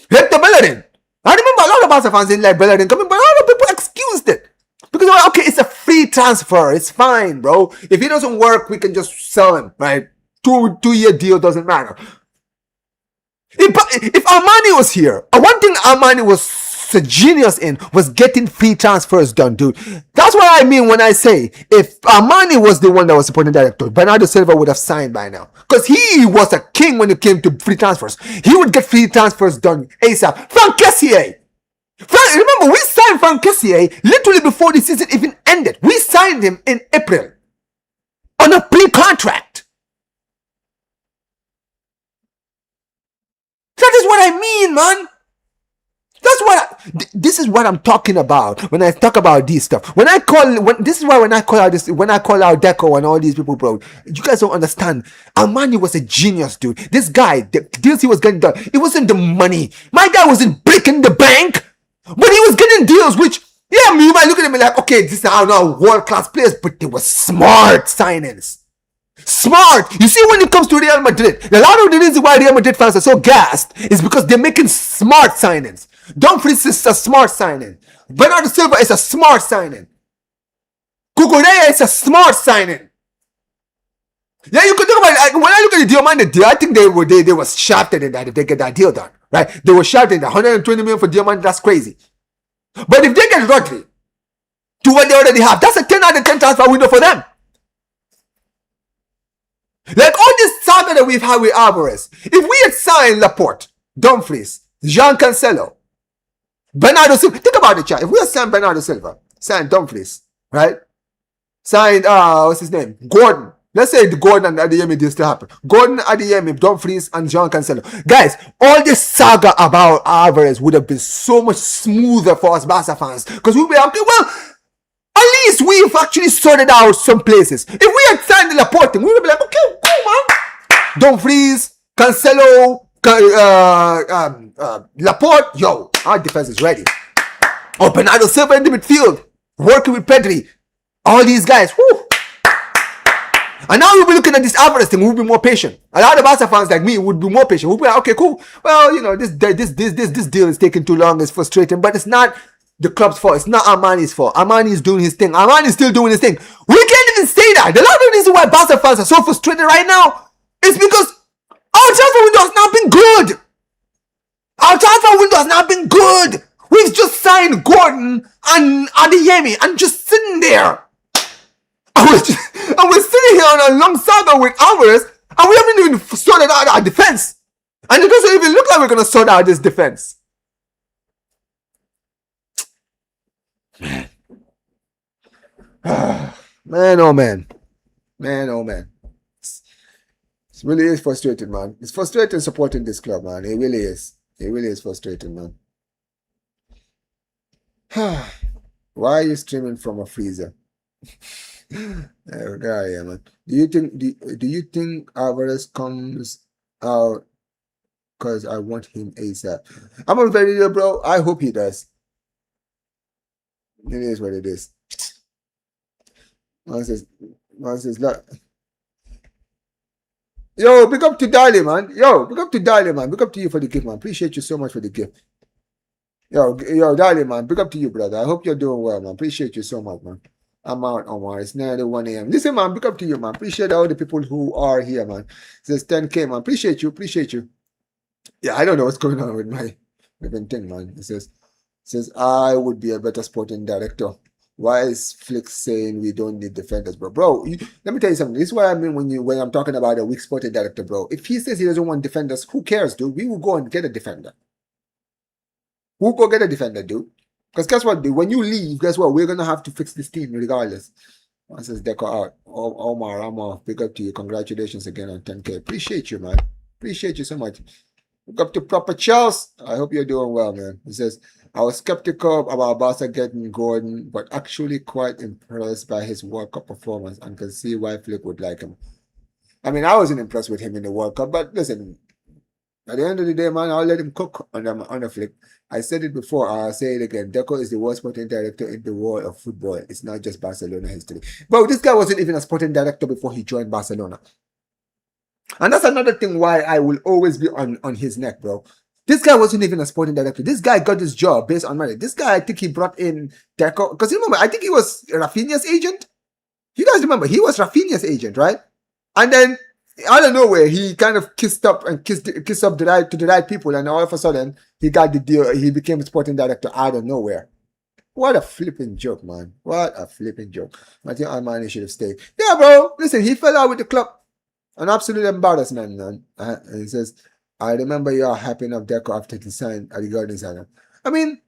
Hector Bellerin. I remember a lot of Barca fans didn't like Bellerin coming, but a lot of people excused it. Because, okay, it's a free transfer. It's fine, bro. If he doesn't work, we can just sell him, right? Two-year deal doesn't matter. If Armani was here, one thing Armani was a genius in was getting free transfers done, dude. That's what I mean when I say if Armani was the one that was supporting director, Bernardo Silva would have signed by now. Because he was a king when it came to free transfers. He would get free transfers done ASAP. Frank Kessié. Remember, we signed Frank Kessié literally before the season even ended. We signed him in April on a pre-contract. That is what I mean, man. This is what I'm talking about when I talk about these stuff. When I call out Deco and all these people, bro, you guys don't understand. Armani was a genius, dude. This guy, the deals he was getting done, it wasn't the money. My guy wasn't breaking the bank, but he was getting deals which, yeah, you might look at him and like, okay, this is now world-class players, but they were smart signings. Smart. You see, when it comes to Real Madrid, a lot of the reason why Real Madrid fans are so gassed is because they're making smart signings. Dumfries is a smart signing. Bernardo Silva is a smart signing. Cucurella is a smart signing. Yeah, you could talk about it. When I look at the Diamante deal, I think they were shafted in that if they get that deal done, right? They were shafted in that 120 million for Diamante. That's crazy. But if they get Rodri to what they already have, that's a 10 out of 10 transfer window for them. Like all this saga that we've had with Alvarez, if we had signed Laporte, Dumfries, Jean Cancelo, Bernardo Silva, think about it, chat. If we had signed Bernardo Silva, signed Dumfries, right? Signed, what's his name? Gordon. Let's say the Gordon and Adeyemi deal still happen. Gordon, Adeyemi, Dumfries, and Jean Cancelo. Guys, all this saga about Alvarez would have been so much smoother for us Barca fans. Because we'd be like, okay, well, at least we've actually sorted out some places. If we had signed the Laporte, we would be like, okay, cool, man. Dumfries, Cancelo, Laporte, yo, our defense is ready. Oh, Bernardo Silva in the midfield, working with Pedri. All these guys, whoo. And now we'll be looking at this Alvarez thing, we'll be more patient. A lot of Barca fans like me would be more patient. We'll be like, okay, cool. Well, you know, this deal is taking too long, it's frustrating, but it's not the club's fault. It's not Armani's fault. Armani is doing his thing. Armani is still doing his thing. We can't even say that. The lot of reason why Barca fans are so frustrated right now is because our transfer window has not been good. Our transfer window has not been good. We've just signed Gordon and Adeyemi and just sitting there. And we're sitting here on a long saga with Alvarez and we haven't even sorted out our defense. And it doesn't even look like we're going to sort out this defense. Man, oh man. Man, oh man. It really is frustrating, man. It's frustrating supporting this club, man. It really is. It really is frustrating, man. Why are you streaming from a freezer? Yeah, man. Do you think Alvarez comes out because I want him ASAP. I'm on video, bro. I hope he does. It is what it is. Once it's not. Yo, big up to Dali, man. Yo, big up to Dali, man. Big up to you for the gift, man. Appreciate you so much for the gift. Yo, Dali, man. Big up to you, brother. I hope you're doing well, man. Appreciate you so much, man. I'm out, Omar. It's nearly 1 a.m. Listen, man, big up to you, man. Appreciate all the people who are here, man. It says 10K, man. Appreciate you. Yeah, I don't know what's going on with my thing, man. It says I would be a better sporting director. Why is Flick saying we don't need defenders, bro? Bro, let me tell you something. This is what I mean when I'm talking about a weak sporting director, bro. If he says he doesn't want defenders, who cares, dude? We will go and get a defender. We'll go get a defender, dude. Because guess what, dude? When you leave, guess what? We're gonna have to fix this team regardless. Once it's Deco out. Omar, I'm off. Big up to you. Congratulations again on 10K. Appreciate you, man. Appreciate you so much. Look up to Proper Charles. I hope you're doing well, man. He says, I was skeptical about Barca getting Gordon, but actually quite impressed by his World Cup performance and can see why Flick would like him. I mean, I wasn't impressed with him in the World Cup, but listen, at the end of the day, man, I'll let him cook on the Flick. I said it before, I'll say it again. Deco is the worst sporting director in the world of football. It's not just Barcelona history. Bro, this guy wasn't even a sporting director before he joined Barcelona. And that's another thing why I will always be on his neck, bro. This guy wasn't even a sporting director. This guy got his job based on money. This guy, I think he brought in Deco. Because you remember, I think he was Rafinha's agent. You guys remember, he was Rafinha's agent, right? And then, out of nowhere, he kind of kissed up to the right people. And all of a sudden, he got the deal. He became a sporting director out of nowhere. What a flipping joke, man. What a flipping joke. Matthew Armani should have stayed. Yeah, bro. Listen, he fell out with the club. An absolute embarrassment, man. And he says, I remember you are happy enough Deco after he signed at the Garden Center. I mean,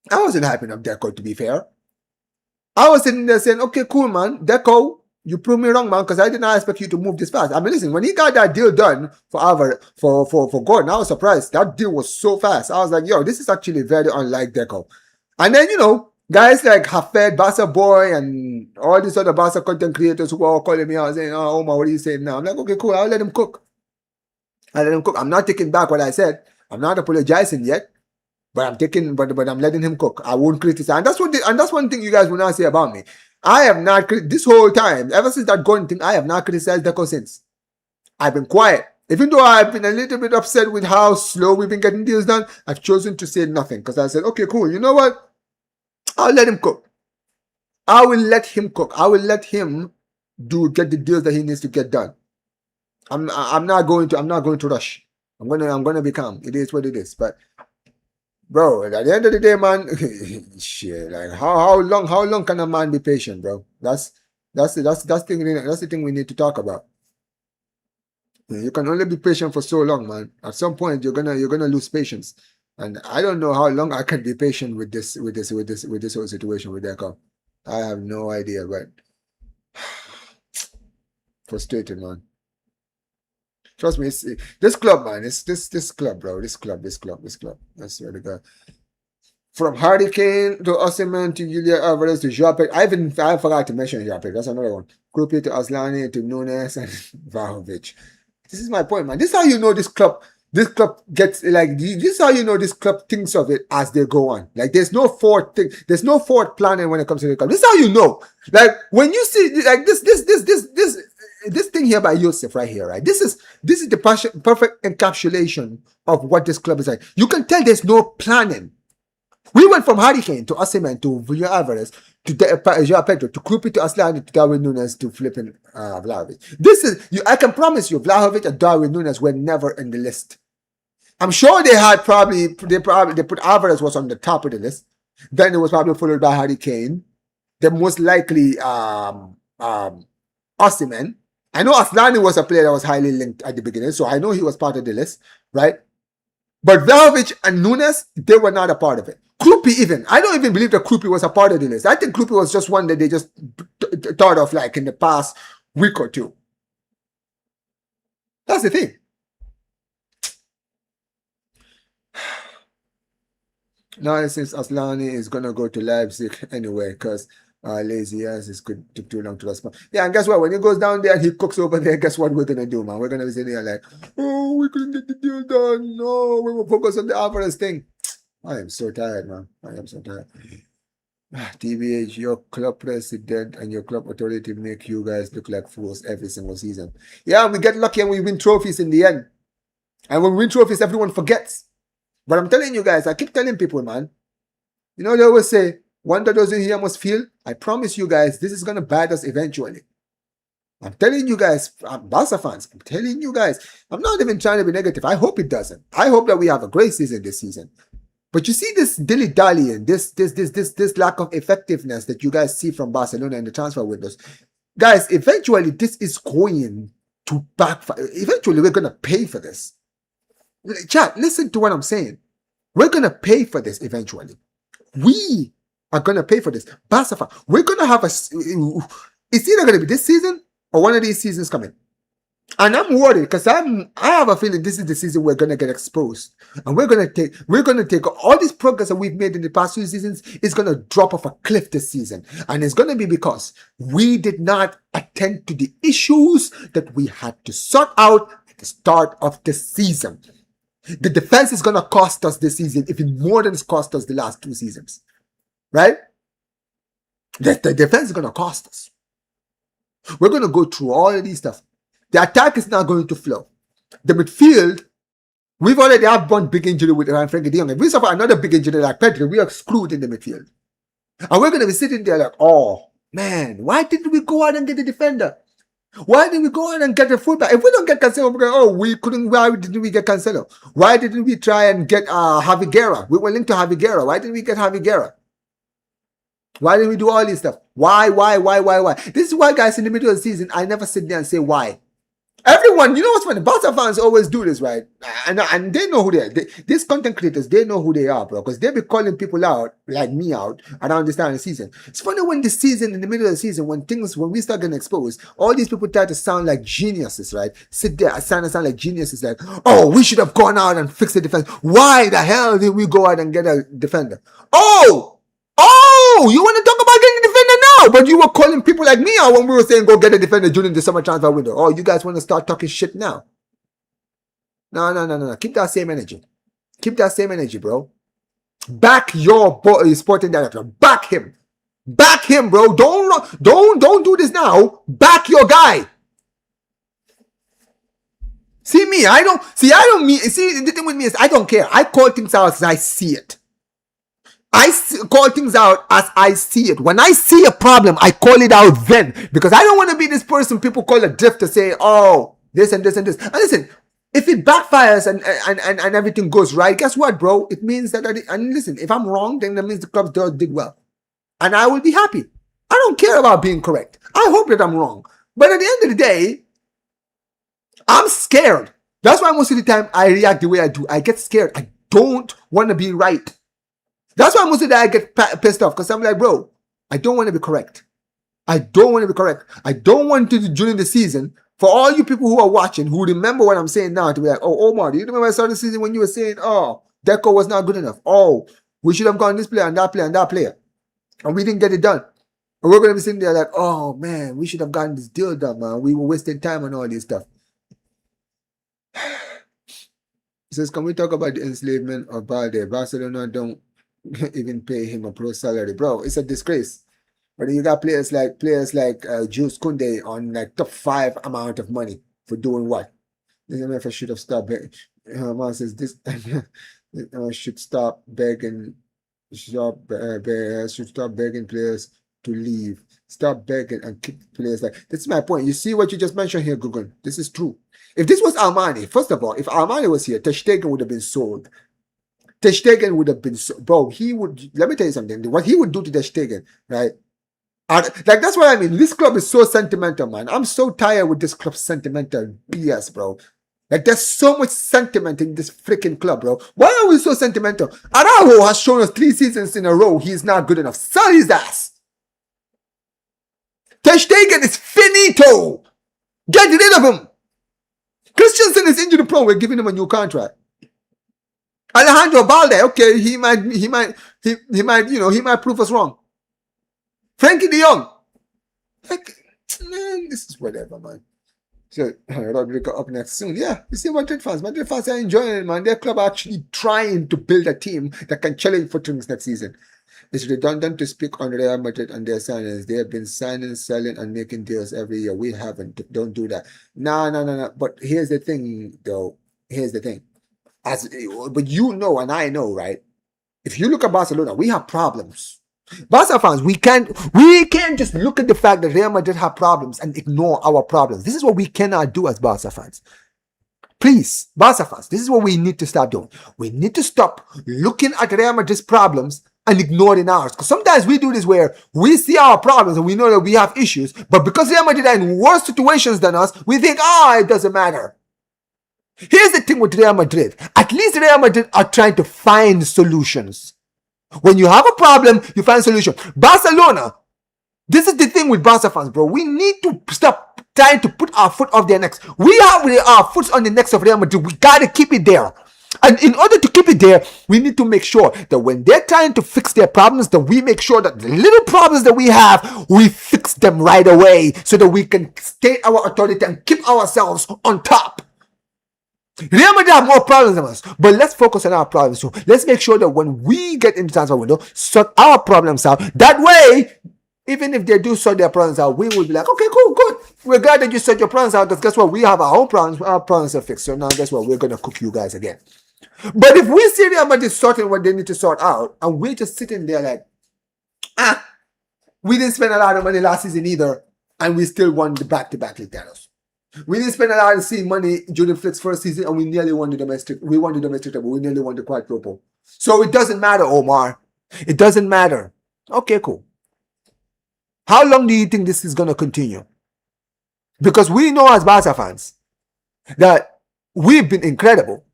I wasn't happy enough Deco, to be fair. I was sitting there saying, okay, cool, man. Deco, you proved me wrong, man, because I did not expect you to move this fast. I mean, listen, when he got that deal done for Gordon, I was surprised. That deal was so fast. I was like, yo, this is actually very unlike Deco. And then, guys like Hafed, Barca Boy, and all these other Barca content creators who were all calling me out saying, oh, Omar, what are you saying now? I'm like, okay, cool, I'll let him cook. I'm not taking back what I said. I'm not apologizing yet, but I'm letting him cook. I won't criticize. And that's one thing you guys will not say about me. I have not, this whole time, ever since that Gordon thing, I have not criticized Deco since. I've been quiet. Even though I've been a little bit upset with how slow we've been getting deals done, I've chosen to say nothing because I said, okay, cool, you know what? I'll let him cook. I will let him cook. I will let him get the deals that he needs to get done. I'm not going to rush. I'm gonna be calm. It is what it is. But bro, at the end of the day, man, shit. Like how long can a man be patient, bro? That's the thing we need to talk about. You can only be patient for so long, man. At some point, you're gonna lose patience. And I don't know how long I can be patient with this whole situation with Deco. I have no idea, but frustrated, man. Trust me, it's this club, man. It's this club, bro. This club. That's where the guy. From Hardy Kane to Osimhen to Julian Alvarez to Joao I forgot to mention Joao That's another one. Krupi to Aslani to Nunes and Vlahovic. This is my point, man. This is how you know this club. This club gets like this is how you know this club thinks of it as they go on. Like there's no forward thing, there's no forward planning when it comes to the club. This is how you know. Like when you see like this thing here by Yosef right here, right? This is the perfect encapsulation of what this club is like. You can tell there's no planning. We went from Harry Kane to Osimhen to Julian Alvarez to Joao Pedro to Krupi to Aslani to Darwin Nunes to flipping Vlahovic. This is I can promise you, Vlahovic and Darwin Nunes were never in the list. I'm sure they put Alvarez was on the top of the list. Then it was probably followed by Harry Kane. Then most likely Osimhen. I know Aslani was a player that was highly linked at the beginning, so I know he was part of the list, right? But Vlahovic and Nunes, they were not a part of it. Krupi even. I don't even believe that Krupi was a part of the list. I think Krupi was just one that they just thought of like in the past week or two. That's the thing. Now, since Aslani is going to go to Leipzig anyway, because Lazy ass is could took too long to respond. Yeah, and guess what? When he goes down there and he cooks over there, guess what we're gonna do, man? We're gonna be sitting there like, oh, we couldn't get the deal done. No, we were focused on the Alvarez thing. I am so tired, man. I am so tired. TBH, your club president and your club authority make you guys look like fools every single season. Yeah, we get lucky and we win trophies in the end. And when we win trophies, everyone forgets. But I'm telling you guys, I keep telling people, man. You know, they always say, one that doesn't hear must feel. I promise you guys, this is going to bite us eventually. I'm telling you guys, Barca fans, I'm telling you guys, I'm not even trying to be negative. I hope it doesn't. I hope that we have a great season this season. But you see this dilly-dallying, this lack of effectiveness that you guys see from Barcelona in the transfer windows. Guys, eventually this is going to backfire. Eventually we're going to pay for this. Chat, listen to what I'm saying. We're going to pay for this eventually. We are going to pay for this. Barca, we're going to have it's either going to be this season or one of these seasons coming. And I'm worried because I have a feeling this is the season we're going to get exposed. And we're going to take all this progress that we've made in the past few seasons is going to drop off a cliff this season. And it's going to be because we did not attend to the issues that we had to sort out at the start of the season. The defense is going to cost us this season, even more than it's cost us the last 2 seasons. Right? The defense is going to cost us. We're going to go through all of these stuff. The attack is not going to flow. The midfield, we've already had one big injury with Frankie de Jong. If we suffer another big injury like Pedro, we are screwed in the midfield. And we're going to be sitting there like, oh, man, why didn't we go out and get a defender? Why didn't we go out and get a fullback? If we don't get Cancelo, we're going, oh, we couldn't, why didn't we get Cancelo? Why didn't we try and get Javi Guerra? We were linked to Javi Guerra. Why didn't we get Javi Guerra? Why didn't we do all this stuff? Why? This is why, guys, in the middle of the season, I never sit there and say why. Everyone, you know what's funny? Barca fans always do this, right? And they know who they are. These content creators, they know who they are, bro. Because they be calling people out, like me out, around this time of the season. It's funny when the season, in the middle of the season, when we start getting exposed, all these people try to sound like geniuses, right? Sit there and sound like geniuses, like, oh, we should have gone out and fixed the defense. Why the hell did we go out and get a defender? Oh, you want to talk about getting a defender now? But you were calling people like me out when we were saying go get a defender during the summer transfer window. Oh, you guys want to start talking shit now? No. Keep that same energy. Keep that same energy, bro. Back your sporting director. Back him. Back him, bro. Don't do this now. Back your guy. See me, the thing with me is I don't care. I call things out as I see it. Call things out as I see it. When I see a problem, I call it out then. Because I don't want to be this person people call a drift to say, oh, this and this and this. And listen, if it backfires and everything goes right, guess what, bro? It means that, and listen, if I'm wrong, then that means the club did well. And I will be happy. I don't care about being correct. I hope that I'm wrong. But at the end of the day, I'm scared. That's why most of the time I react the way I do. I get scared. I don't want to be right. That's why most of the time I get pissed off because I'm like, bro, I don't want to be correct. I don't want to, during the season, for all you people who are watching, who remember what I'm saying now, to be like, oh, Omar, do you remember I started the season when you were saying, oh, Deco was not good enough. Oh, we should have gone this player and that player and that player. And we didn't get it done. And we're going to be sitting there like, oh, man, we should have gotten this deal done, man. We were wasting time on all this stuff. He says, can we talk about the enslavement of Balde? Barcelona don't even pay him a pro salary, bro. It's a disgrace. But you got players like Jules Koundé on like top 5 amount of money for doing what? This MFA should have stopped begging. Man says this should stop begging. Should stop begging players to leave. Stop begging and keep players like. This is my point. You see what you just mentioned here, Google. This is true. If this was Armani, first of all, if Armani was here, Ter Stegen would have been sold. Ter Stegen would have been, bro, he would, let me tell you something, what he would do to Ter Stegen, right? Like, that's what I mean. This club is so sentimental, man. I'm so tired with this club's sentimental BS, bro. Like, there's so much sentiment in this freaking club, bro. Why are we so sentimental? Araujo has shown us 3 seasons in a row he's not good enough. Sell his ass. Ter Stegen is finito. Get rid of him. Christensen is injury prone. We're giving him a new contract. Alejandro Balde, okay, he might prove us wrong. Frankie de Jong. Like, man, this is whatever, man. So, Rodrigo up next soon. Yeah, you see Madrid fans. Madrid fans are enjoying it, man. Their club are actually trying to build a team that can challenge for things next season. It's redundant to speak on Real Madrid and their signings. They have been signing, selling, and making deals every year. We haven't. Don't do that. No. But here's the thing, though. Here's the thing. But you know, and I know, right? If you look at Barcelona, we have problems. Barca fans, we can't just look at the fact that Real Madrid have problems and ignore our problems. This is what we cannot do as Barca fans. Please, Barca fans, this is what we need to stop doing. We need to stop looking at Real Madrid's problems and ignoring ours. Because sometimes we do this where we see our problems and we know that we have issues, but because Real Madrid are in worse situations than us, we think, it doesn't matter. Here's the thing with Real Madrid. At least Real Madrid are trying to find solutions. When you have a problem, you find a solution. Barcelona, this is the thing with Barca fans, bro. We need to stop trying to put our foot off their necks. We have our foot on the necks of Real Madrid. We got to keep it there. And in order to keep it there, we need to make sure that when they're trying to fix their problems, that we make sure that the little problems that we have, we fix them right away so that we can state our authority and keep ourselves on top. Real Madrid have more problems than us, but let's focus on our problems too. Let's make sure that when we get into the transfer window, sort our problems out. That way, even if they do sort their problems out, we will be like, okay, cool, good. We're glad that you sort your problems out, because guess what? We have our own problems. Our problems are fixed. So now guess what? We're going to cook you guys again. But if we see Real Madrid sorting what they need to sort out, and we're just sitting there like, we didn't spend a lot of money last season either, and we still won the back-to-back league titles. We didn't spend a lot of money during Flick's first season, and we nearly won the domestic. We won the domestic, but we nearly won the quadruple. So it doesn't matter, Omar. It doesn't matter. Okay, cool. How long do you think this is going to continue? Because we know as Barca fans that we've been incredible,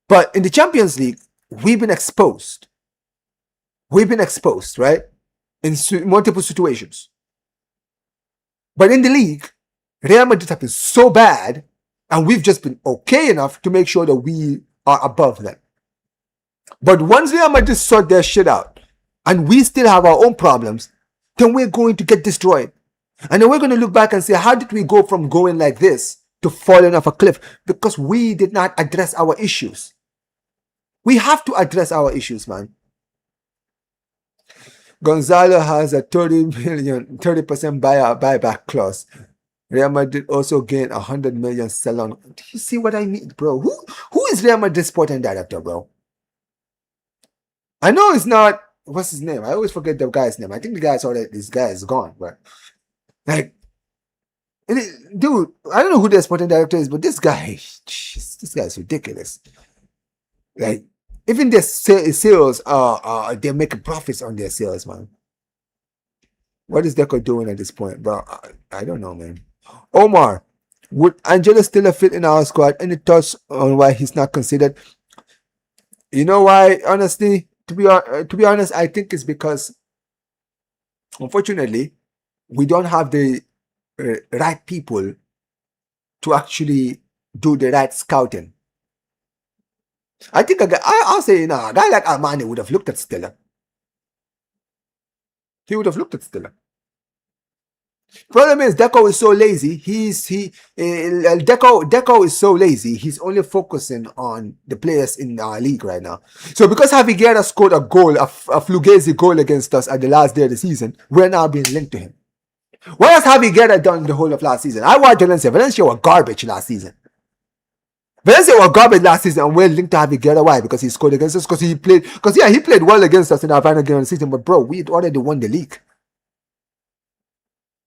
but in the Champions League, we've been exposed. We've been exposed, right? In multiple situations. But in the league, Real Madrid have been so bad, and we've just been okay enough to make sure that we are above them. But once Real Madrid sort their shit out, and we still have our own problems, then we're going to get destroyed. And then we're going to look back and say, how did we go from going like this to falling off a cliff? Because we did not address our issues. We have to address our issues, man. Gonzalo has a 30% buyback clause. Real Madrid also gained 100 million sell-on. Do you see what I mean, bro? Who is Real Madrid's sporting director, bro? I know it's not, what's his name? I always forget the guy's name. I think this guy is gone, but like, dude, I don't know who their sporting director is, but this guy is ridiculous. Like, even their sales they're making profits on their sales, man. What is Deco doing at this point, bro? I don't know, man. Omar, would Angelo still fit in our squad? Any thoughts on why he's not considered? You know why? Honestly, to be honest, I think it's because, unfortunately, we don't have the right people to actually do the right scouting. I think I'll say, a guy like Armani would have looked at Stella. He would have looked at Stella. Problem is, Deco is so lazy. Deco is so lazy. He's only focusing on the players in our league right now. So because Javi Guerra scored a Fugazi goal against us at the last day of the season, we're now being linked to him. What has Javi Guerra done the whole of last season? I watched Valencia. Valencia were garbage last season. And we're linked to Javi Guerra. Why? Because he scored against us. Because he played well against us in our final game of the season. But bro, we'd already won the league.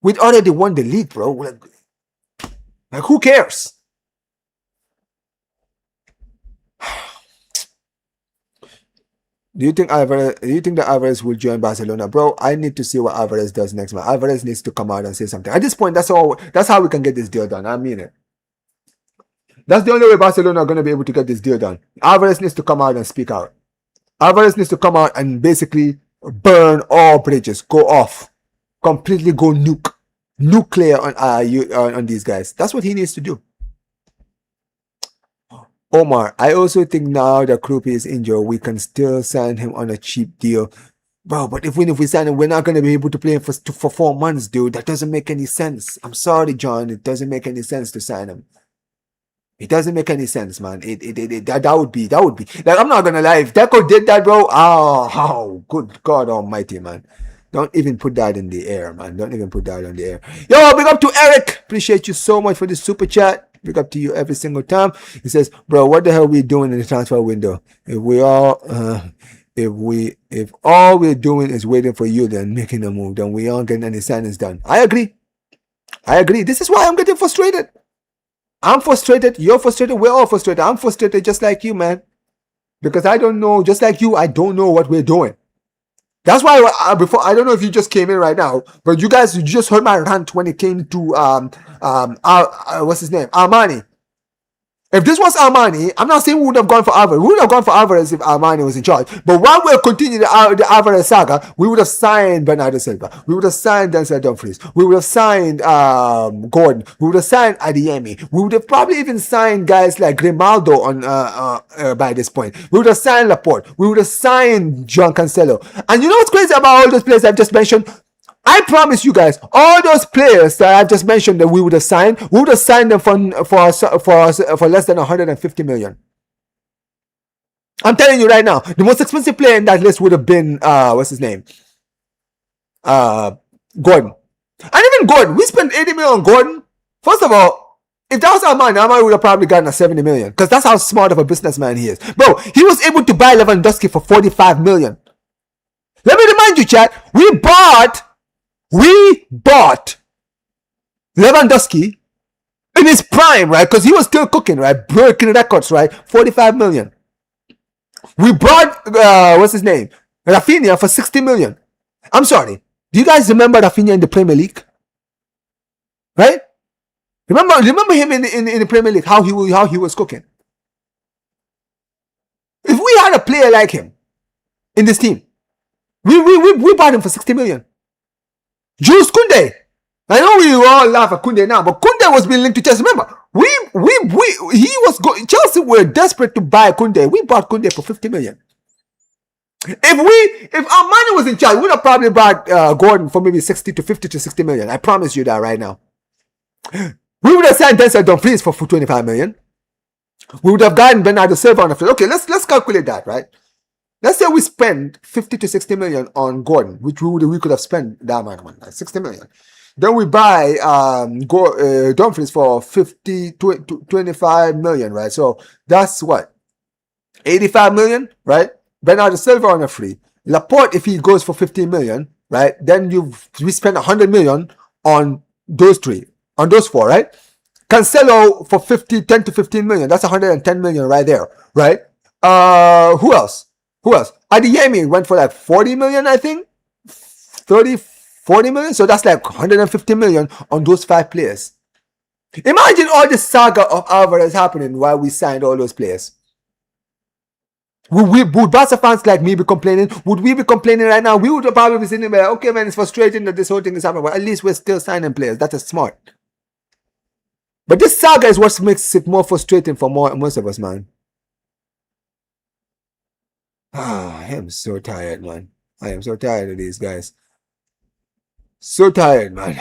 We'd already won the league, bro. Like who cares? Do you think that Alvarez will join Barcelona? Bro, I need to see what Alvarez does next, man. Alvarez needs to come out and say something. At this point, that's how we can get this deal done. I mean it. That's the only way Barcelona are going to be able to get this deal done. Alvarez needs to come out and speak out. Alvarez needs to come out and basically burn all bridges, go off. Completely go nuclear on these guys. That's what he needs to do. Omar, I also think now that Krupi is injured, we can still sign him on a cheap deal. Bro, but even if we sign him, we're not going to be able to play him for 4 months, dude. That doesn't make any sense. I'm sorry, John. It doesn't make any sense to sign him. It doesn't make any sense, man. That would be like, I'm not gonna lie. If Deco did that, bro, good God Almighty, man. Don't even put that in the air, man. Don't even put that on the air. Yo, big up to Eric. Appreciate you so much for the super chat. Big up to you every single time. He says, bro, what the hell are we doing in the transfer window? If all we're doing is waiting for you, then making a move, then we aren't getting any signings done. I agree. This is why I'm getting frustrated. I'm frustrated. You're frustrated. We're all frustrated. I'm frustrated just like you, man. Because I don't know, just like you, I don't know what we're doing. That's why before, I don't know if you just came in right now, but you just heard my rant when it came to what's his name, Armani. If this was Armani, I'm not saying we would have gone for Alvarez. We would have gone for Alvarez if Armani was in charge. But while we're continuing the Alvarez saga, we would have signed Bernardo Silva. We would have signed Denzel Dumfries. We would have signed Gordon. We would have signed Adeyemi. We would have probably even signed guys like Grimaldo on by this point. We would have signed Laporte. We would have signed John Cancelo. And you know what's crazy about all those players I've just mentioned? I promise you guys, all those players that I've just mentioned that we would have signed them for less than 150 million. I'm telling you right now, the most expensive player in that list would have been what's his name? Gordon. And even Gordon, we spent 80 million on Gordon. First of all, if that was Armani would have probably gotten a 70 million, because that's how smart of a businessman he is. Bro, he was able to buy Lewandowski for 45 million. Let me remind you, chat, we bought Lewandowski in his prime, right? Because he was still cooking, right? Breaking records, right? 45 million. We brought, what's his name? Rafinha for 60 million. I'm sorry. Do you guys remember Rafinha in the Premier League? Right? Remember him in the Premier League, how he was cooking. If we had a player like him in this team, we bought him for 60 million. Jules Koundé. I know we all laugh at Koundé now, but Koundé was being linked to Chelsea. Remember, Chelsea were desperate to buy Koundé. We bought Koundé for 50 million. If Armani was in charge, we would have probably bought Gordon for maybe 50 to 60 million. I promise you that right now. We would have signed Denzel Dumfries for 25 million. We would have gotten Bernardo Silva on the field. Okay, let's calculate that, right? Let's say we spend 50 to 60 million on Gordon, which we could have spent that amount of money, like 60 million. Then we buy Dumfries for 25 million, right? So that's what? 85 million, right? Bernardo Silva on a free. Laporte, if he goes for 15 million, right? Then we spend 100 million on those four, right? Cancelo for 10 to 15 million. That's 110 million right there, right? Who else? Adeyemi went for like 40 million, I think. 40 million. So that's like 150 million on those 5 players. Imagine all the saga of Alvarez happening while we signed all those players. Would Barca fans like me be complaining? Would we be complaining right now? We would probably be sitting there, okay, man, it's frustrating that this whole thing is happening, but at least we're still signing players. That is smart. But this saga is what makes it more frustrating for most of us, man. I am so tired, man. I am so tired of these guys. So tired, man.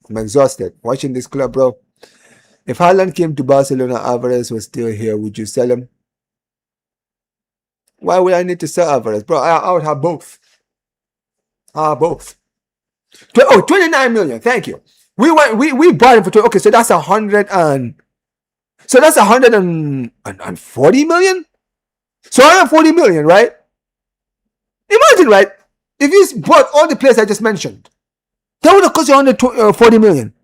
I'm exhausted. Watching this club, bro. If Haaland came to Barcelona, Alvarez was still here, would you sell him? Why would I need to sell Alvarez? Bro, I would have both. Both. 29 million. Thank you. We bought him for 20. Okay, so that's 140 million? So 140 million, right? Imagine, right? If you bought all the players I just mentioned, that would have cost you 140 million.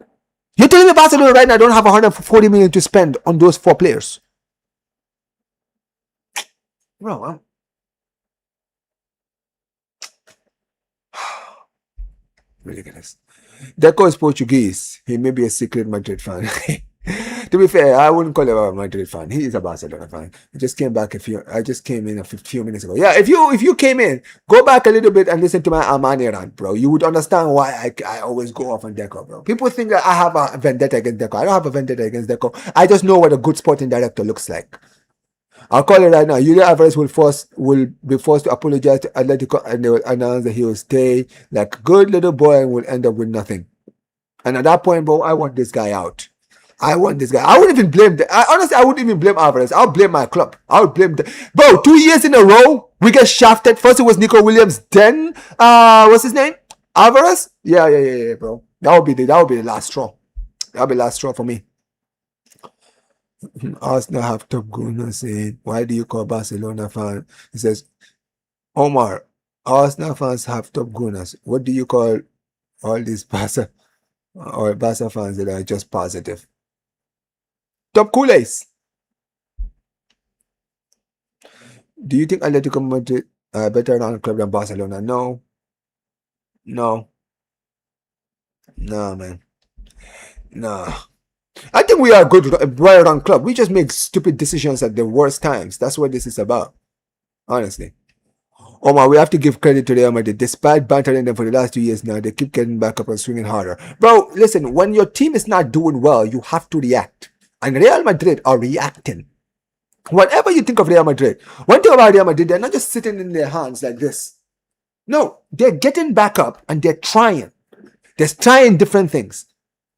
You're telling me Barcelona right now don't have 140 million to spend on those 4 players? Bro, ridiculous. Deco is Portuguese. He may be a secret Madrid fan. To be fair, I wouldn't call him a Madrid fan. He is a Barcelona fan. I just came in a few minutes ago. Yeah, if you came in, go back a little bit and listen to my Armani rant, bro. You would understand why I always go off on Deco, bro. People think that I have a vendetta against Deco. I don't have a vendetta against Deco. I just know what a good sporting director looks like. I'll call it right now. Julian Alvarez will be forced to apologize to Atletico, and they will announce that he will stay like a good little boy and will end up with nothing. And at that point, bro, I want this guy out. I want this guy. I wouldn't even blame honestly, I wouldn't even blame Alvarez. I'll blame my club. I would blame bro, 2 years in a row, we get shafted. First it was Nico Williams, then what's his name? Alvarez? Yeah, bro. That would be the last straw. That'll be the last straw for me. Arsenal have top Gunnar saying, why do you call Barcelona fan? He says, Omar, Arsenal fans have top gunners. What do you call all these Barca fans that are just positive? Top coolies. Do you think Atletico Madrid are better run club than Barcelona? No, man. No. I think we are a good, well-run club. We just make stupid decisions at the worst times. That's what this is about. Honestly. Omar, we have to give credit to Real Madrid. Despite bantering them for the last 2 years now, they keep getting back up and swinging harder. Bro, listen, when your team is not doing well, you have to react. And Real Madrid are reacting. Whatever you think of Real Madrid, one thing about Real Madrid, they're not just sitting in their hands like this. No, they're getting back up and they're trying. They're trying different things.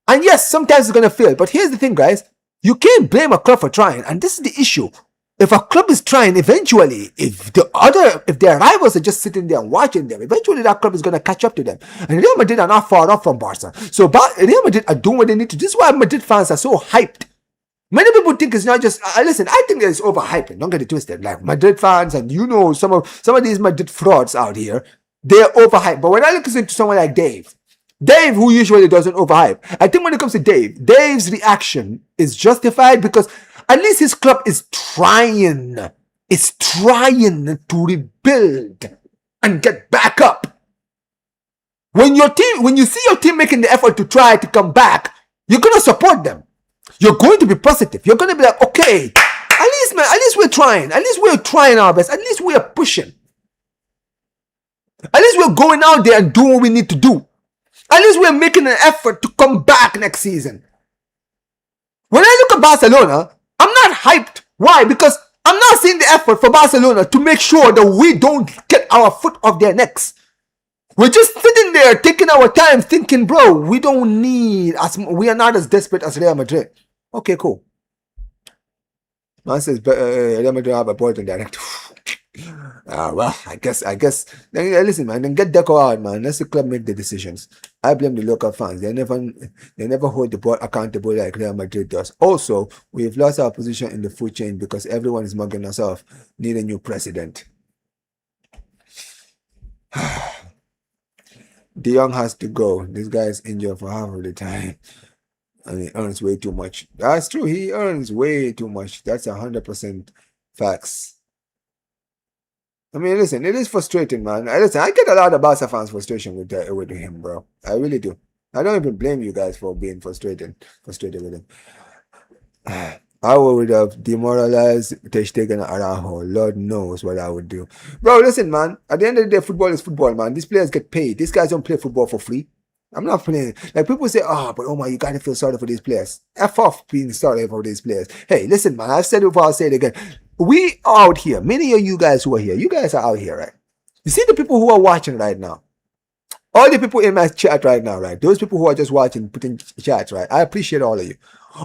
And yes, sometimes it's going to fail. But here's the thing, guys. You can't blame a club for trying. And this is the issue. If a club is trying, eventually, if their rivals are just sitting there and watching them, eventually that club is going to catch up to them. And Real Madrid are not far off from Barca. So Real Madrid are doing what they need to do. This is why Madrid fans are so hyped. Many people think it's not just, listen, I think it's overhyping. Don't get it twisted. Like Madrid fans and some of these Madrid frauds out here, they're overhyped. But when I listen to someone like Dave, who usually doesn't overhype, I think when it comes to Dave's reaction is justified because at least his club is trying. It's trying to rebuild and get back up. When you see your team making the effort to try to come back, you're going to support them. You're going to be positive. You're going to be like, okay, at least we're trying. At least we're trying our best. At least we're pushing. At least we're going out there and doing what we need to do. At least we're making an effort to come back next season. When I look at Barcelona, I'm not hyped. Why? Because I'm not seeing the effort for Barcelona to make sure that we don't get our foot off their necks. We're just sitting there taking our time thinking, bro, we are not as desperate as Real Madrid. Okay, cool. Man says Real Madrid have a board director. Well, I guess. Listen, man. Then get Deco out, man. Let the club make the decisions. I blame the local fans. They never hold the board accountable like Real Madrid does. Also, we've lost our position in the food chain because everyone is mugging us off. Need a new president. De Jong has to go. This guy is injured for half of the time. And he earns way too much. That's true. He earns way too much. That's 100% facts. I mean, listen, it is frustrating, man. Listen, I get a lot of Barca fans' frustration with him, bro. I really do. I don't even blame you guys for being frustrated with him. I would have demoralized Ter Stegen and Araujo. Lord knows what I would do. Bro, listen, man. At the end of the day, football is football, man. These players get paid. These guys don't play football for free. I'm not playing. Like, people say, but Omar, you gotta feel sorry for these players. F off being sorry for these players. Hey, listen, man. I've said it before, I'll say it again. We are out here. Many of you guys who are here, you guys are out here, right? You see the people who are watching right now? All the people in my chat right now, right? Those people who are just watching, putting chats, right? I appreciate all of you.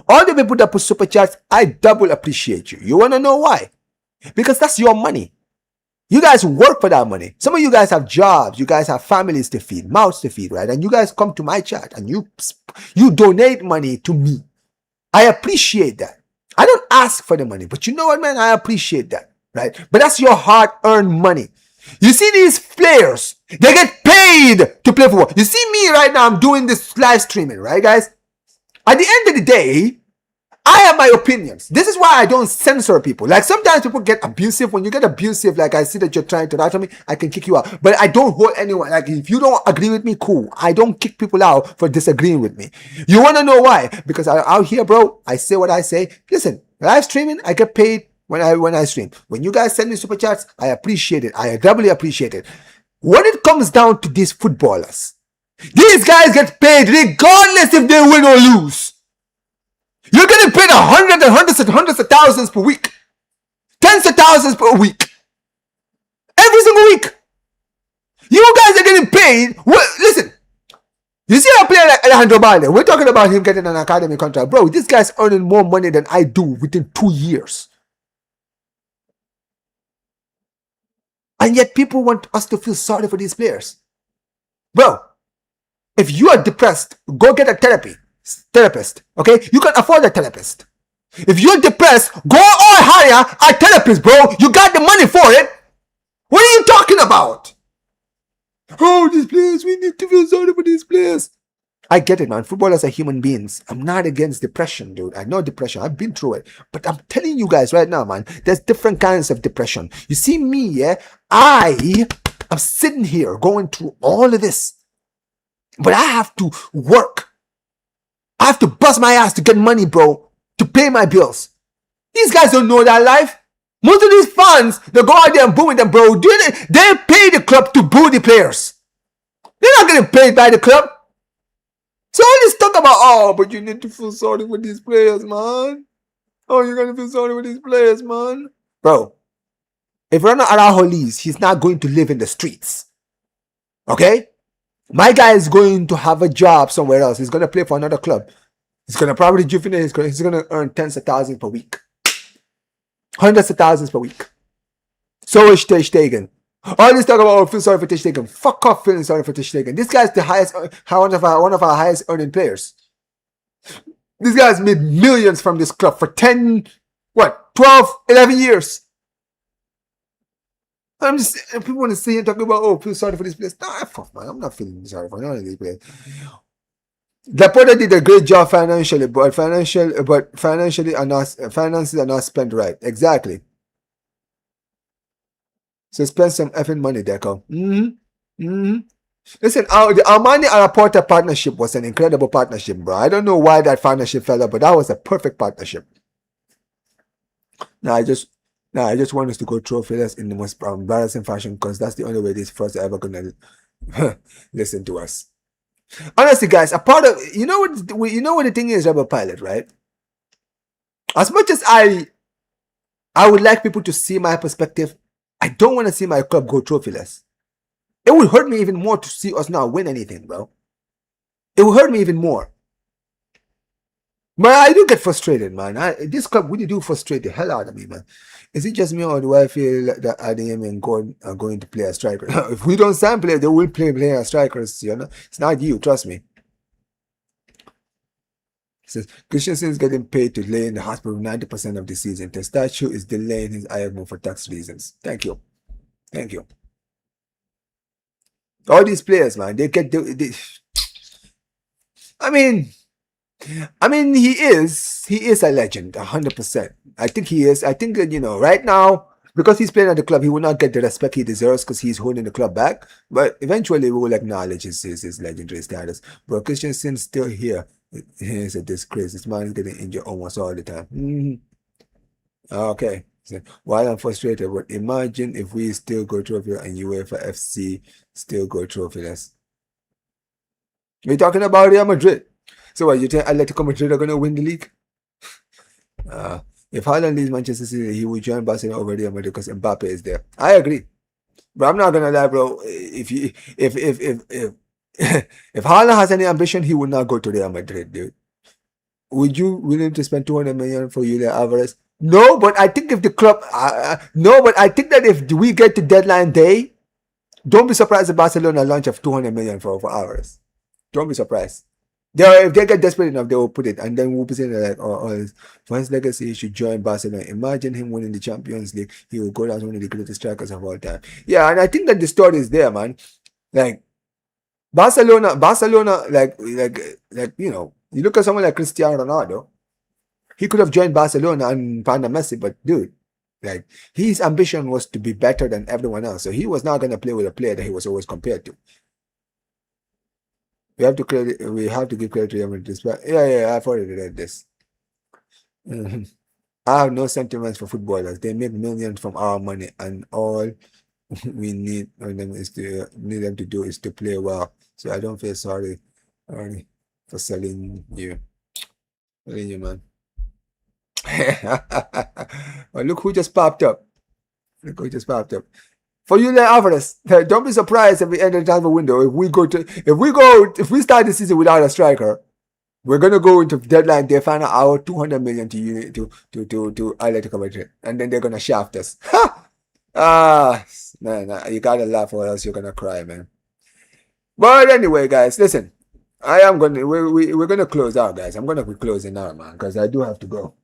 All the people that put super chats, I double appreciate you. You want to know why? Because that's your money. You guys work for that money. Some of you guys have jobs. You guys have families to feed, mouths to feed, right? And you guys come to my chat and you donate money to me. I appreciate that. I don't ask for the money, but you know what, man? I appreciate that, right? But that's your hard-earned money. You see these players, they get paid to play football. You see me right now, I'm doing this live streaming, right, guys? At the end of the day, I have my opinions. This is why I don't censor people. Like, sometimes people get abusive. When you get abusive, like I see that you're trying to write on me, I can kick you out. But I don't hold anyone. Like, if you don't agree with me, cool. I don't kick people out for disagreeing with me. You want to know why? Because out here, bro, I say what I say. Listen, live streaming, I get paid when I stream. When you guys send me super chats, I appreciate it. I doubly appreciate it. When it comes down to these footballers, these guys get paid regardless if they win or lose. You're getting paid hundreds of thousands per week. $10 tens of thousands per week. Every single week. You guys are getting paid. Well, listen, you see a player like Alejandro Balde, we're talking about him getting an academy contract. Bro, this guy's earning more money than I do within 2 years. And yet people want us to feel sorry for these players. Bro, if you are depressed, go get a therapist. Okay? You can afford a therapist. If you're depressed, go or hire a therapist, bro. You got the money for it. What are you talking about? Oh, these players, we need to feel sorry for these players. I get it, man. Footballers are human beings. I'm not against depression, dude. I know depression. I've been through it. But I'm telling you guys right now, man, there's different kinds of depression. You see me, yeah? I am sitting here going through all of this. But I have to work. I have to bust my ass to get money, bro, to pay my bills. These guys don't know that life. Most of these fans, they go out there and booing them, bro. They pay the club to boo the players. They're not getting paid by the club. So all this talk about, oh, but you need to feel sorry for these players, man. Oh, you're going to feel sorry for these players, man. Bro, if Ronald Araujo leaves, he's not going to live in the streets. Okay? My guy is going to have a job somewhere else. He's going to play for another club. He's going to probably juvenile. He's going to earn tens of thousands per week. Hundreds of thousands per week. So is Ter Stegen. All this talk about, oh, feel sorry for Ter Stegen. Fuck off feeling sorry for Ter Stegen. This guy's the highest, one of our highest earning players. This guy's made millions from this club for 10, 12, 11 years. I'm just, people want to see and talk about, oh, feel sorry for this place. Nah, fuck, man. I'm not feeling sorry for none of these players. Laporta did a great job financially, but finances are not spent right. Exactly. So spend some effing money, Deco. Listen, the Armani and Laporta partnership was an incredible partnership, bro. I don't know why that partnership fell up, but that was a perfect partnership. Now I just want us to go trophyless in the most embarrassing fashion, because that's the only way these frogs are ever gonna listen to us. Honestly, guys, a part of you know what the thing is about Pilot, right? As much as I would like people to see my perspective, I don't want to see my club go trophyless. It would hurt me even more to see us not win anything, bro. It would hurt me even more. But I do get frustrated, man. This club really do frustrate the hell out of me, man. Is it just me, or do I feel like that ADM and Gordon are going to play a striker? If we don't sign players, they will play as strikers, you know? It's not you, trust me. It says, Christensen is getting paid to lay in the hospital 90% of the season. The statue is delaying his IMO for tax reasons. Thank you. Thank you. All these players, man, they get... I mean, he is a legend, 100%. I think he is. I think that, right now, because he's playing at the club, he will not get the respect he deserves because he's holding the club back. But eventually, we will acknowledge his legendary status. Bro, Christensen's still here. It's a disgrace. This man is getting injured almost all the time. Okay. So, while I'm frustrated, but imagine if we still go trophy and UEFA FC still go trophyless. We're talking about Real Madrid. So what, you think Atletico Madrid are going to win the league? If Haaland leaves Manchester City, he will join Barcelona over Real Madrid because Mbappe is there. I agree. But I'm not going to lie, bro. If Haaland has any ambition, he will not go to Real Madrid, dude. Would you willing to spend 200 million for Julian Alvarez? No, but I think if the club... no, but I think that if we get to deadline day, don't be surprised if Barcelona launch of 200 million for Alvarez. Don't be surprised. If they get desperate enough, they will put it, and then we'll be saying like, for his legacy, he should join Barcelona. Imagine him winning the Champions League. He will go down as one of the greatest strikers of all time. Yeah, and I think that the story is there, man. Like Barcelona, like you look at someone like Cristiano Ronaldo. He could have joined Barcelona and found a Messi, but dude, like his ambition was to be better than everyone else. So he was not going to play with a player that he was always compared to. We have to give credit to him. Yeah, I've already read this. I have no sentiments for footballers. They make millions from our money, and all we need them to do is to play well. So I don't feel sorry for selling you, man. Well, look who just popped up. Look who just popped up. For Julian Alvarez, don't be surprised if we end the transfer window. If we start the season without a striker, we're gonna go into deadline day, final hour, 200 million to Atletico Madrid, and then they're gonna shaft us. Ha! Man, you gotta laugh or else you're gonna cry, man. But anyway, guys, listen. We're gonna close out, guys. I'm gonna be closing now, man, because I do have to go.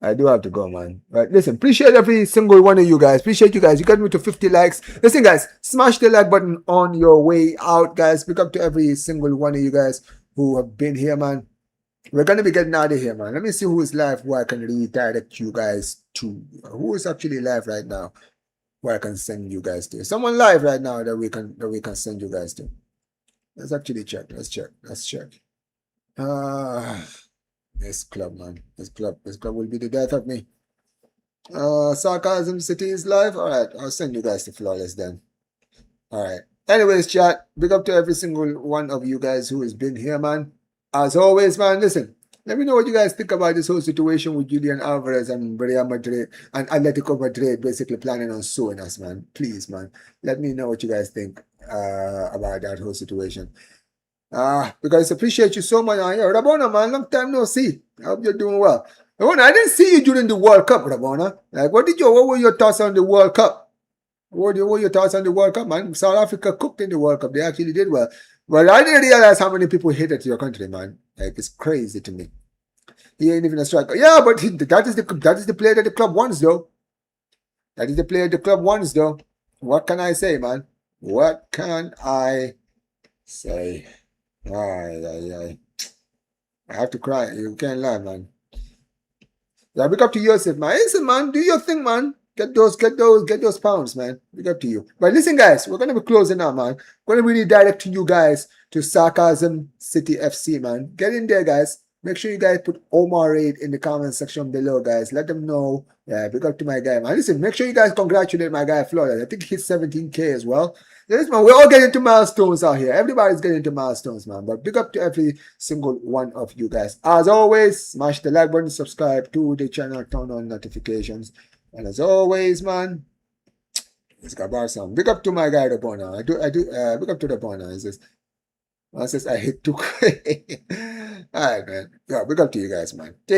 I do have to go, man. Right, listen, appreciate every single one of you guys. Appreciate you guys. You got me to 50 likes. Listen, guys, smash the like button on your way out, guys. Pick up to every single one of you guys who have been here, man. We're gonna be getting out of here, man. Let me see who is live, who I can redirect you guys to. Who is actually live right now, where I can send you guys to. Someone live right now that we can send you guys to. Let's actually check. Let's check. This club, man. This club will be the death of me. Sarcasm City is live. All right, I'll send you guys to Flawless then. All right. Anyways, chat. Big up to every single one of you guys who has been here, man. As always, man. Listen. Let me know what you guys think about this whole situation with Julian Alvarez and Real Madrid and Atletico Madrid basically planning on suing us, man. Please, man. Let me know what you guys think about that whole situation. Because I appreciate you so much. Rabona, man, long time no see. I hope you're doing well. Rabona, I didn't see you during the World Cup, Rabona. Like, what were your thoughts on the World Cup? What were your thoughts on the World Cup, man? South Africa cooked in the World Cup. They actually did well. But I didn't realize how many people hated your country, man. Like, it's crazy to me. He ain't even a striker. Yeah, but that is the player that the club wants, though. That is the player the club wants, though. What can I say, man? What can I say? I have to cry. You can't lie, man. Yeah, big up to yourself, man. Listen, man, do your thing, man. Get those pounds, man. Big up to you. But listen, guys, we're gonna be closing now, man. We're gonna really direct you guys to Sarcasm City FC, man. Get in there, guys. Make sure you guys put Omar Raid in the comment section below, guys. Let them know. Yeah, big up to my guy, man. Listen, make sure you guys congratulate my guy, Florida. I think he hit 17K as well. Yes, man, we're all getting to milestones out here. Everybody's getting to milestones, man. But big up to every single one of you guys. As always, smash the like button, subscribe to the channel, turn on notifications. And as always, man, it's got Barca. Big up to my guy, the Bona. I do. Big up to the Bona. I hit too. All right, man. Yeah, big up to you guys, man. Take